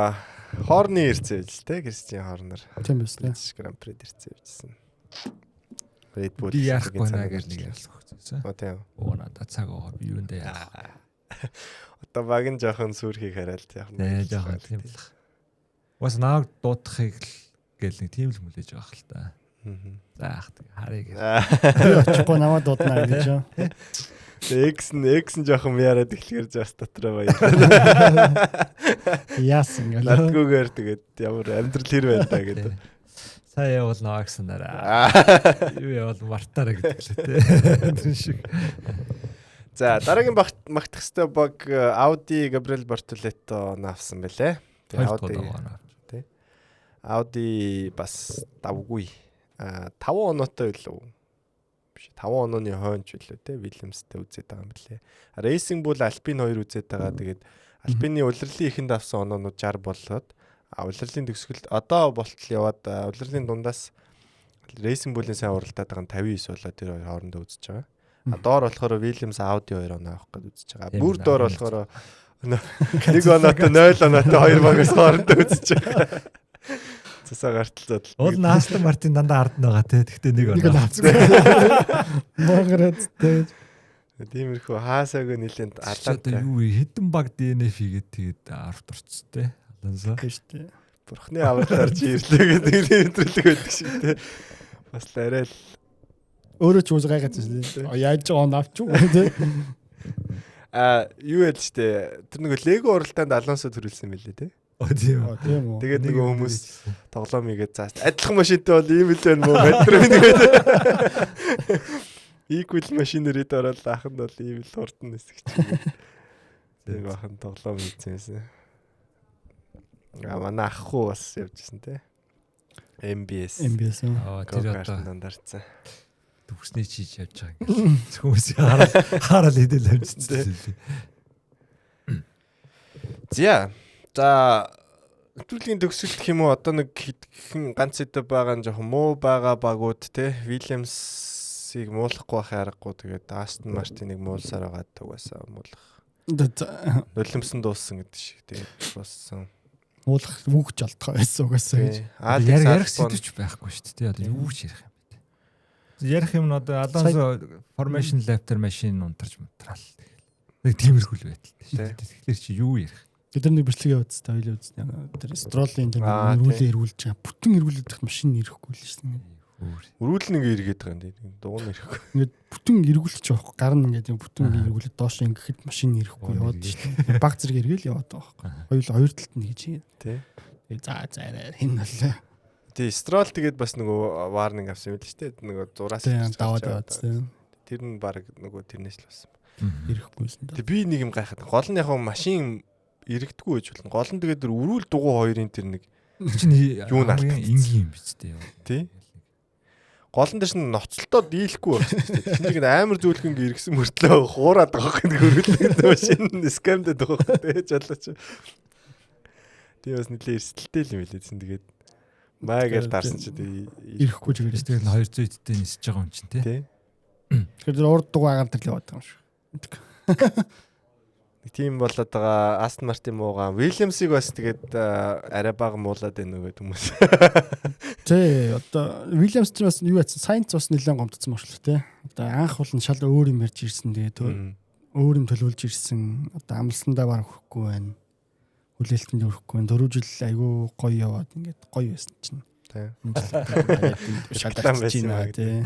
Хорны ирцээ байж л тий Кристиан Хорнер. Тийм биз дээ. Grand Prix ирцээ байжсэн. Red Bull Би яахгүй наа гэж нэг ялсчихсан. Тийм. Надад цаг байгаа би юундээ яах. Одоо баг нь жоохон сүрхийг хараад яах юм. Нэ жоохон тийм л. Бас нааг дуудахыг гэл нэг тийм л хүлээж байгаа хэл та. Заах харъя гэж. Очихгүй намайг дуудана гэж юу. X нь жоохон яриад эхлэхээр just дотроо баяр. Яасан гэл. Надгүйгээр тэгээд ямар амьдрал хэр байна та гэдэг. Сая явал наваагсанараа. Юу явал мартаараа гэдэг лээ тэ. Шиг. За дараагийн магтах хэвээр баг Audi Gabriel Bortoleto навсан байлээ. Тэгээд Audi бас давгүй. 5 оноотой байлуу. Биш 5 онооны хойнч билүү те Williams-тэй үзээд байгаа юм билээ. Racing Bull Alpine 2 үзээд байгаа. Тэгээд Alpine-ийн улирлын ихэнд авсан оноонууд 60 болоод улирлын төгсгөлд одоо болтол яваад улирлын дундаас Racing Bull-ийн сайн уралдаад байгаа нь 59 болоод тэр хоёр хоорондоо үзэж байгаа. Доор болохоор Williams Audi 2 оноо авах гэж үзэж байгаа. Бүр доор болохоор 1 оноотой 0 оноотой 2 багаас хоорондоо үзэж байгаа. Цасаа гартал зодол. Уул Aston Martin дандаа ард нь байгаа те. Тэгтээ нэг авцгаа. Маград те. Тиймэрхүү хаасааг нэлээд алаад те. Юу хэдэн баг DNF хийгээд тэгээд ард орцсон те. Алансаа. Тийш те. Бурхны авралаар чи ирлээ гэдэг нэвтрүүлэг байдаг шиг те. Бас арай л өөрөө ч үз гайхацсан те. Яаж он авчих уу те. Юу яд штэ. Тэр нэг Lego уралдаанд Алонсо төрүүлсэн мэлээ те. Тийм үү. Тэгээд нөгөө хүмүүс тоглоом игээд заа. Адилхан машинтай бол ийм л байна мó метро нэгээд. Equal машинээр ид ороод аханд бол ийм л хурдан нисгч. Тийм бахан тоглоом хийсэн. Манай ахгүй бас явжсэн те. MBS үү. Тэр одоо дандарцсан. төгснээ чийж явж байгаа юм. Хүмүүсийг хараад хэдэл амжчихсан. За нэвтрүүлгийн төгсөлт гэх юм уу одоо нэг хэн ганц хэдэ байгаа нь жоохон муу байгаа багууд те Williams Williams-ыг муулахгүй байхын аргагүй тэгээд Aston Martin-ыг муулсаар байгаад угаасаа муулах. Нулимсан дууссан гэдэг шиг тэгээд болсон. Муулах үгч олдох байсан угаасаа гэж. Ярих сэдвч байхгүй шүү дээ. Одоо юу ч ярих юм бэ? Ярих юм нь одоо Alonso formation lap дээр машин унтарч мутраал. Нэг тиймэрхүүл байдал шүү дээ. Тэгэхээр чи юу ярих? Бид нар нэг бичлэг явуулсан та хоёул үзсэн. Тэр Stroll-ийн тэр эргүүлээ эргүүлж байгаа. Бүтэн эргүүлээд машин ирэхгүй л шүү дээ. Өрүүлэн ингээ эргээд байгаа юм дээ. Дуун ирэхгүй. Ингээд бүтэн эргүүлж явах гар нь ингээд бүтэн эргүүлээд доош ингээд машин ирэхгүй яваад шүү дээ. Баг зэрэг эргээл яваад байгаа байхгүй. Хоёр талд нь гэж юм. Тий. За энэ бол. Тий, Stroll тэгээд бас нөгөө warning авсан юм л шүү дээ. Нөгөө зураас даваад яваад тий. Тэр нь баг нөгөө тэрнээс л болсон. Ирэхгүйсэн. Тэг би нэг юм гайхаад. Гол нь яг машин иргэдэггүй гэж болно. Гол нь тэгээд өрүүл дугуй хоёрын тэр нэг чинь юу наалтсан энгийн юм биз дээ. Тий. Гол нь дэш ноцолтоо дийлэхгүй байна шүү дээ. Тэнийг амар зөөлхөн иргсэн мөртлөө хуураад байгаа юм хөрвөлдөг машин скамдад байгаа гэж болооч. Тий бас нэлээ эрсдэлтэй юм билээ зэн тэгээд маягаар дарсан чи ирэхгүй ч гэж тэгээд 200 эдтэй нисэж байгаа юм чинь тий. Тэгэхээр урд дугаагаар тэр л яваад байгаа юм шүү. Нэг тийм болоод байгаа Aston Martin муугаа Williams-ыг бас тэгээд арай бага муулаад байна нөгөө хүмүүс. Тий, одоо Williams ч бас юу яцсан Sainz бас нэлээд гомдсон баг шүү тий. Одоо анх бол нь шал өөр юм ярьж ирсэн тэгээд өөр юм төлөвлөж ирсэн. Одоо амлсандаа барах хөхгүй байна. Хүлээлтэнд өрөхгүй байна. 4 жил айгүй гоё яваад ингээд гоё байсан чинь. Тий. Шалгаж байна тий.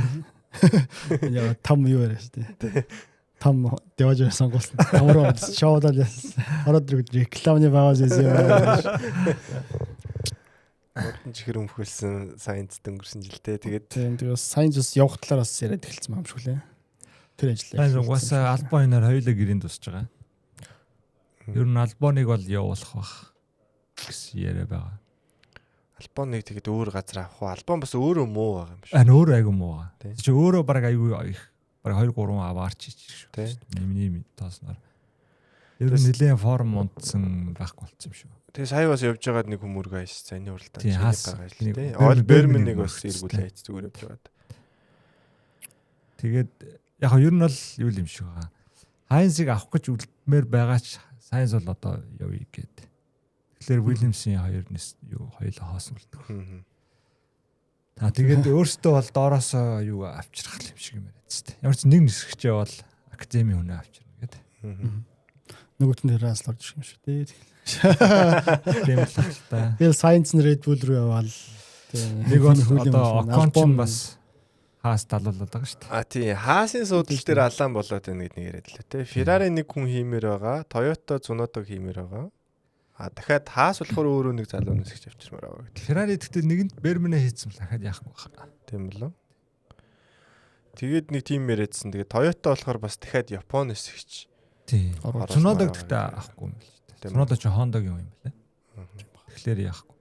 Яа там юу яриа шүү тий. Там деваж сонгуулсан. Тамруу шоудал ороод ирэх рекламны байгаас юм. Модон чихэр өмхөлсөн Sainz дөнгөрсөн жилдээ тэгээд тэгээд Sainz бас явах талаар бас яриад эхэлсэн юм шиг лээ. Тэр ажиллаа. Sainz угаасаа Albon-оор хоёулаа гэрээнд тусч байгаа. Ер нь Albon-ыг бол явуулах бах гэсэн яриа байгаа. Albon-ыг тэгээд өөр газар авах уу? Albon бас өөрөө муу байгаа юм шүү. Өөрөө айгүй муу байгаа. Чи өөрөө баг айгүй их баг 2-3 аваарч ич шүү. Миний тоосноор. Ер нь нэлээд форм унтсан байхгүй болцсон юм шүү. Тэгээ сая бас явж байгаад нэг хүмүүрг айс зайны уралдаан чинь гаргаж тий. Ол Берменийг бас эргүүлээ айц зүгээр явж байгаад. Тэгээд яг нь ер нь бол юу юм шиг байгаа. Хайнсыг авах гэж үлдмээр байгаа ч Сайнс бол одоо явъя гээд. Тэгэхээр Williams-ийн хоёрнээс юу хоёлоо хоосон үлдэх. Та тэгээд өөртөө бол доороос юу авчрах юм шиг юм яриад тест. Ямар ч нэг нисгчээ бол академи хүнээ авчирна гэдэг. Нөгөөт нь Раслор шиг юм шүү дээ. Тийм л та. Тэгээд Science Red Bull руу яваал. Нэг одоо Ocon бас хаас талуулаад байгаа шүү дээ. Тийм хаасын суудал дээр алаан болоод байна гэдэг нэг яриад л тэ. Ferrari нэг хүн хиймээр байгаа. Toyota Tsunoda хиймээр байгаа. Дахиад хаас болохоор өөрөө нэг залуу нисгч авчирмаар байгаа гэдэг. Ferrari гэхдээ нэгэнд Берменэ хийцэн л дахиад яахгүй байна. Тийм болов. Тэгээд нэг тим яриадсан. Тэгээд Toyota болохоор бас дахиад Япон нисгч. Тийм. Tsunoda гэхдээ авахгүй юм байна. Tsunoda ч Honda-гийн юм байна. Тэгэхээр яахгүй.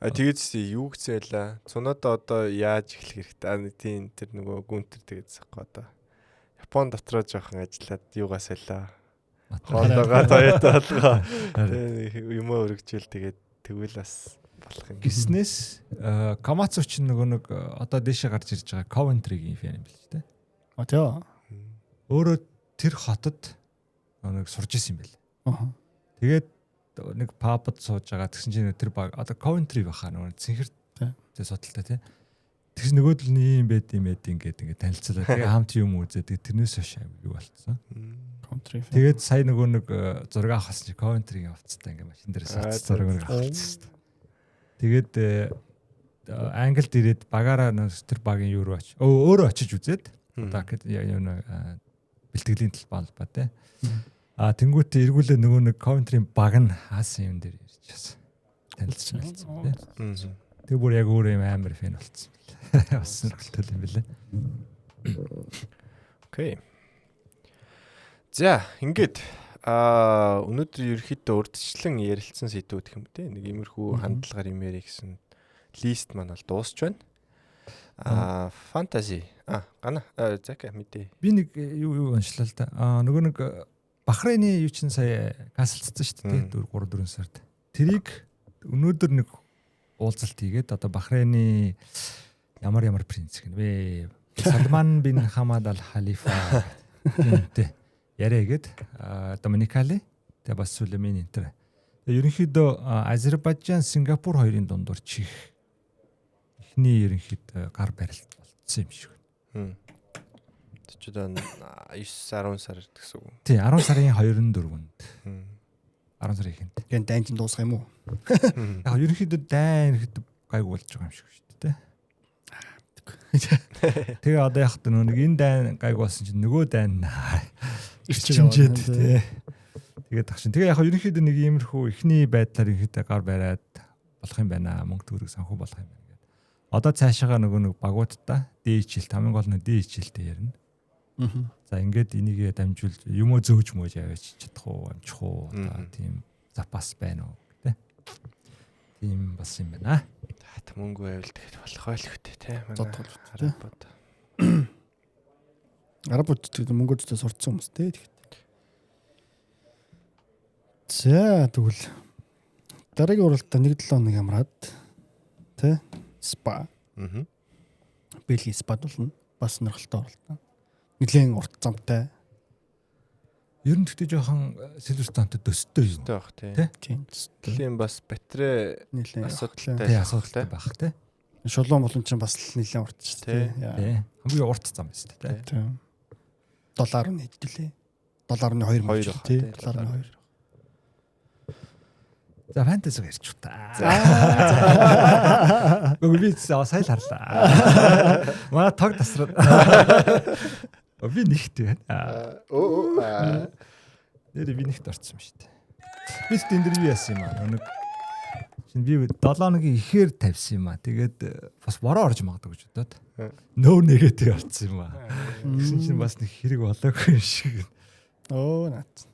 Тэгээд юу гэцээлээ. Tsunoda одоо яаж эхлэх хэрэгтэй? Тийм тэр нөгөө гүнтэр тэгээд сахгүй одоо. Япон дотроо жоохон ажиллаад юугаа солио. Хондоо Toyota болгоо. Юм өргөжөөл тэгээд тэгвэл бас болох юм. Гиснээс Komatsu ч нөгөө нэг одоо дэшээ гарч ирж байгаа Coventry-гийн фэн юм биш үү? Тийм. Өөрөө тэр хотод нэг сурж исэн юм байл. Тэгээд нэг пабд сууж байгаа тэгсэн чинь тэр баг одоо Coventry баха нөгөө цэнхэр тэ судалтай тий. Тэгс нөгөөдөл нь юм байд ингээд танилцуулаад тэгээ хамт юм үзээд тэрнээс хойш юу болцсон. Тэгээд сая нөгөө нэг зураг авахсан чи Coventry-гийн авцтай ингээд машин дээрээс зураг авчихсан. Тэгээд Англид ирээд багаараа тэр багийн юу руу очиж өөрөө очиж үзээд одоо бэлтгэлийн талбай тий. Тэнгүүтээ эргүүлээ нөгөө нэг Coventry-ийн баг нь хаасан юм дээр ирж байсан. Танилцсан тий. Тэг бүр яг өөр юм амар фэн болцсон. Бас сонирхолтой юм билээ. Окей. За, ингээд өнөөдөр ерөөхдөө урдчлан ярилцсан сэдвүүд гэх юм те. Нэг иймэрхүү хандлагаар юм ярих гэсэн лист маань бол дуусч байна. Фэнтези. Гана. Зака мэдээ. Би нэг юу уншлаа л да. Нөгөө нэг Бахрейны юу чин сая каслцсан шүү дээ. 3-4 сард. Тэрийг өнөөдөр нэг уулзалт хийгээд одоо Бахрейны Ямар принц гэнэ вэ? Салман бин Хамад ал Халифа гэнтэй яриагээд Доминикали тэгээ бас Сүлейман энтер. Тэгээ ерөнхийдөө Азербайджан, Сингапур хоёрын дундуур чих эхний ерөнхийд гар барилт болцсон юм шиг байна. Тэчүүд 9-10 сар гэсэн үг. Тий 10 сарын 24-нд 10 сарын ихэнд. Гэн дайнчин дуусах юм уу? Яг ерөнхийдөө дайн гайг болж байгаа юм шиг шүү дээ. Тэгээ одоо яг нэг энэ дайн гайг болсон чинь нөгөө дайн ирчимжээд тий. Тэгээд тагшин. Тэгээ яг ерөнхийдөө нэг иймэрхүү ихний байдлаар ерөнхийдөө гар бариад болох юм байна. Мөнгө төгрөг санхүү болох юм байна гэдэг. Одоо цаашаага нөгөө багуудаа дээчилт хамгийн гол нь дээчилтээ ярина. За ингээд энийгээ дамжуулж юм уу зөөж мөөж аваач чадах уу амжих уу одоо тийм запас байна уу гэдэг. Тийм бас юм байна. Мөнгө байвал тэгээд болох байлгүй те. Арабууд. Арабууд тэгээд мөнгөдөө сурцсан хүмүүс те. За тэгвэл дараагийн уралдаа 1-7 хоног амраад тэ спа. Бэлгийн спад болно. Бас сонирхолтой уралдаа. Нэлээд урт замтай. Ер нь тэгтээ жоохон Silverstone-д дөстэй юм. Байх тий. Тийм. Тийм бас батарей нэлээд асуудалтай. Тий асуудалтай байх тий. Шулуун болон ч бас нэлээд урт шүү дээ. Тий. Хамгийн урт зам биз дээ тий. $7 хэдүүлээ. $2 мөн тий. $2. За фэнтези ярьж та. Гүг би сайн харлаа. Маа тог тасраад. Би нэгт байна. Нэр би нэгт орсон шүү дээ. Би ч интервью яасан юм аа. Нэг чинь би 7 хоногийн ихээр тавьсан юм аа. Тэгээд бас бороо орж магадгүй гэж бодоод. Нөө нэгэтэй орсон юм аа. Гэсэн чинь бас нэг хэрэг болоогүй шиг. Наац.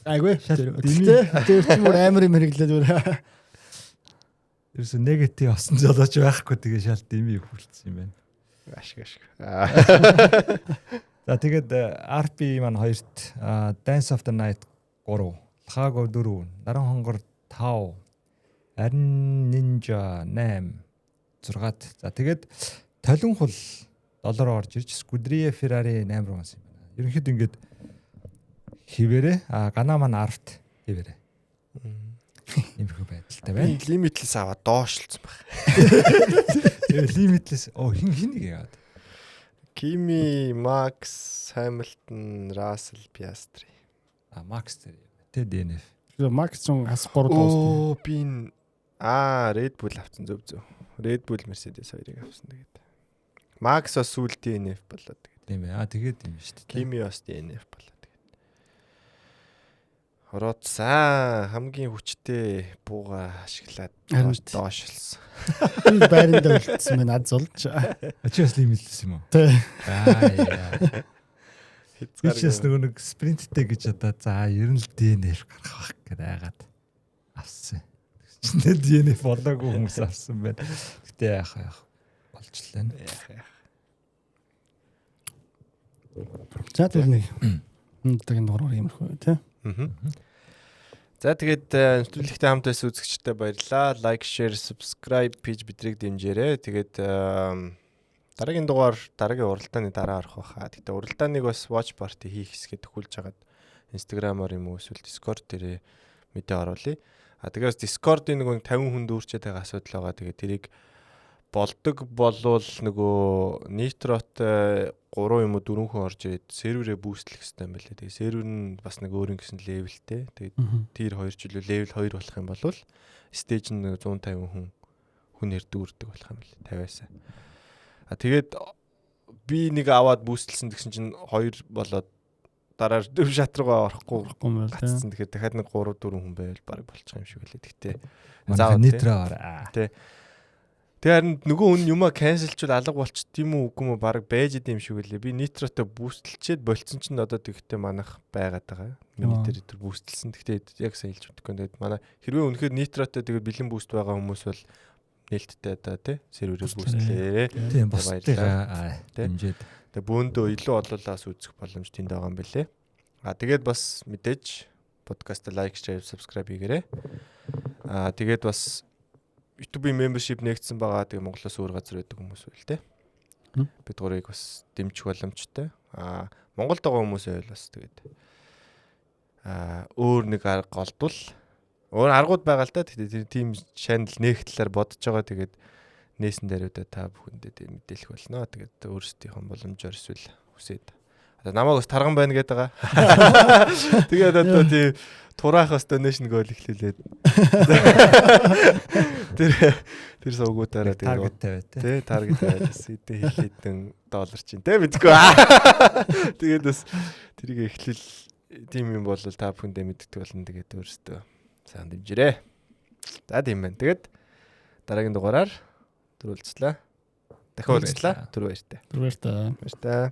Айгүй. Тэр ч мөр амар юм хэрэглээд өөр. Ерөөсө негатив осон жолооч байхгүй тэгээ шал дими хүрэлцсэн юм байна. Ашиг. За тэгээд RP маань 2-т, Dance of the Night 3, Lhago 4, Наран хонгор 5, Арин Ninja 8, 6-т. За тэгээд толин хул 7-оор орж ирж Scuderia Ferrari 8 руу гасан юм байна. Ерөнхийдөө ингээд хивэрэ гана маань 10-т хивэрэ. Иймэрхүү байдалтай байна. Лимитлес аваад доошлцсон баг. Лимитлес хин нэг яагаад. Kimi, Max, Hamilton, Russell, Piastri. Max тэ DNF. Max ч хас 3 дуусна. Би Red Bull авсан зөв. Red Bull Mercedes хоёрыг авсан тэгээд. Max бас сүүл DNF болоод тэгээд. Тийм ээ. Тэгээд юм шүү дээ. Kimi бас DNF болоод. Ороцсан хамгийн хүчтэй бууга ашиглаад доошлсон. Би байранда үлдсэн байна аз болж. Чи бас лимитлес юм уу? Тий. Би ч нэг спринттэй гэж одоо за ер нь л DNF гарах байх гэдэг айгаад авсан. Чинээ DNF болоогүй хүмүүс авсан байна. Гэтэ яах болчихлоо. За тэр нэг энэ дугаар иймэрхүү тий. За тэгээд нэвтрүүлэгтэй хамт байсан үзэгчдэд баярлалаа. Лайк, share, subscribe пэйж бидрийг дэмжээрэй. Тэгээд дараагийн дугаар дараагийн уралдааны дараа орох байхаа. Тэгтээ уралдааныг бас watch party хийх хэсгээ төхүүлж хагаад Instagram-аар юм уу эсвэл Discord дээрээ мэдээ оруулъя. Тэгээд Discord-ийн нэг 50 хүн дүүрчээд байгаа асуудал байгаа. Тэгээд тэрийг болдог болвол нөгөө Nitro-т 3 юм уу 4 хүн орж ирээд серверээ бүүстлэх хэрэгтэй юм байна лээ. Тэгээ сервер нь бас нэг өөр юм гэсэн левелтэй. Тэгээд тэр 2 жилөө левел 2 болох юм бол стейж нь 150 хүнээр дүүрдэг болох юм лээ. 50-аас. Тэгээд би нэг аваад бүүстлсэн гэсэн чинь 2 болоод дараар дэв шат руугаа орохгүй гацсан. Тэгэхээр дахиад нэг 3 4 хүн байвал баг болчих юм шиг үлээ. Тэгтээ заавал Nitro ороо. Тэ. Тэгэхээр нөгөө хүн юма канселчул алга болчих тийм үү үгүй мө баг байж идэм шиг үлээ. Би Nitro-тэй бүүстлчихэд болцсон чинь одоо тэгтээ манах байгаад байгаа. Миний тэр бүүстлсэн. Тэгтээ яг сайн хэлж өгдөг. Тэгээд манай хэрвээ үнэхээр Nitro-тэй тэгээд бэлэн бүүст байгаа хүмүүс бол нээлттэй одоо тий серверээ бүүстлээ. Тийм баярлалаа. Дэмжээд. Тэгээд бөөндөө илүү олоолаас үзэх боломж тэнд байгаа юм бэлээ. Тэгээд бас мэдээж подкаст лайк, share, subscribe хийгээрэй. Тэгээд бас YouTube membership нэгдсэн байгаа. Тэгээ Монголоос өөр газар байдаг хүмүүс байл те. Бид гурыг бас дэмжих боломжтой. Монголд байгаа хүмүүсээ байл бас тэгээд өөр нэг арга олдвол өөр аргууд байгаа л да. Тэгээд тийм channel нээх талаар бодож байгаа. Тэгээд нээсэн дээрүүдээ та бүхэндээ тийм мэдээлэх болно. Тэгээд өөрсдийнхөө боломжоор эсвэл хүсээд. Намайг бас тарган байна гэдэг байгаа. Тэгээд одоо тийм тураахаас donation goal ихлүүлээд. Тэр сувгуудаараа таргет тавиа тий таргет тавиас хэдэн хилээдэн доллар чинь тий мэдгүй. Тэгээд бас тэрийг эхлэл тийм юм бол та бүхэндээ мэддэг болно. Тэгээд өөрсдөө сайн дэмжирээ. За тийм байна. Тэгээд дараагийн дугаараар түрүүлцлээ. Дахин уулзлаа. Түр баяртай. Түр баяртай. Баяртай.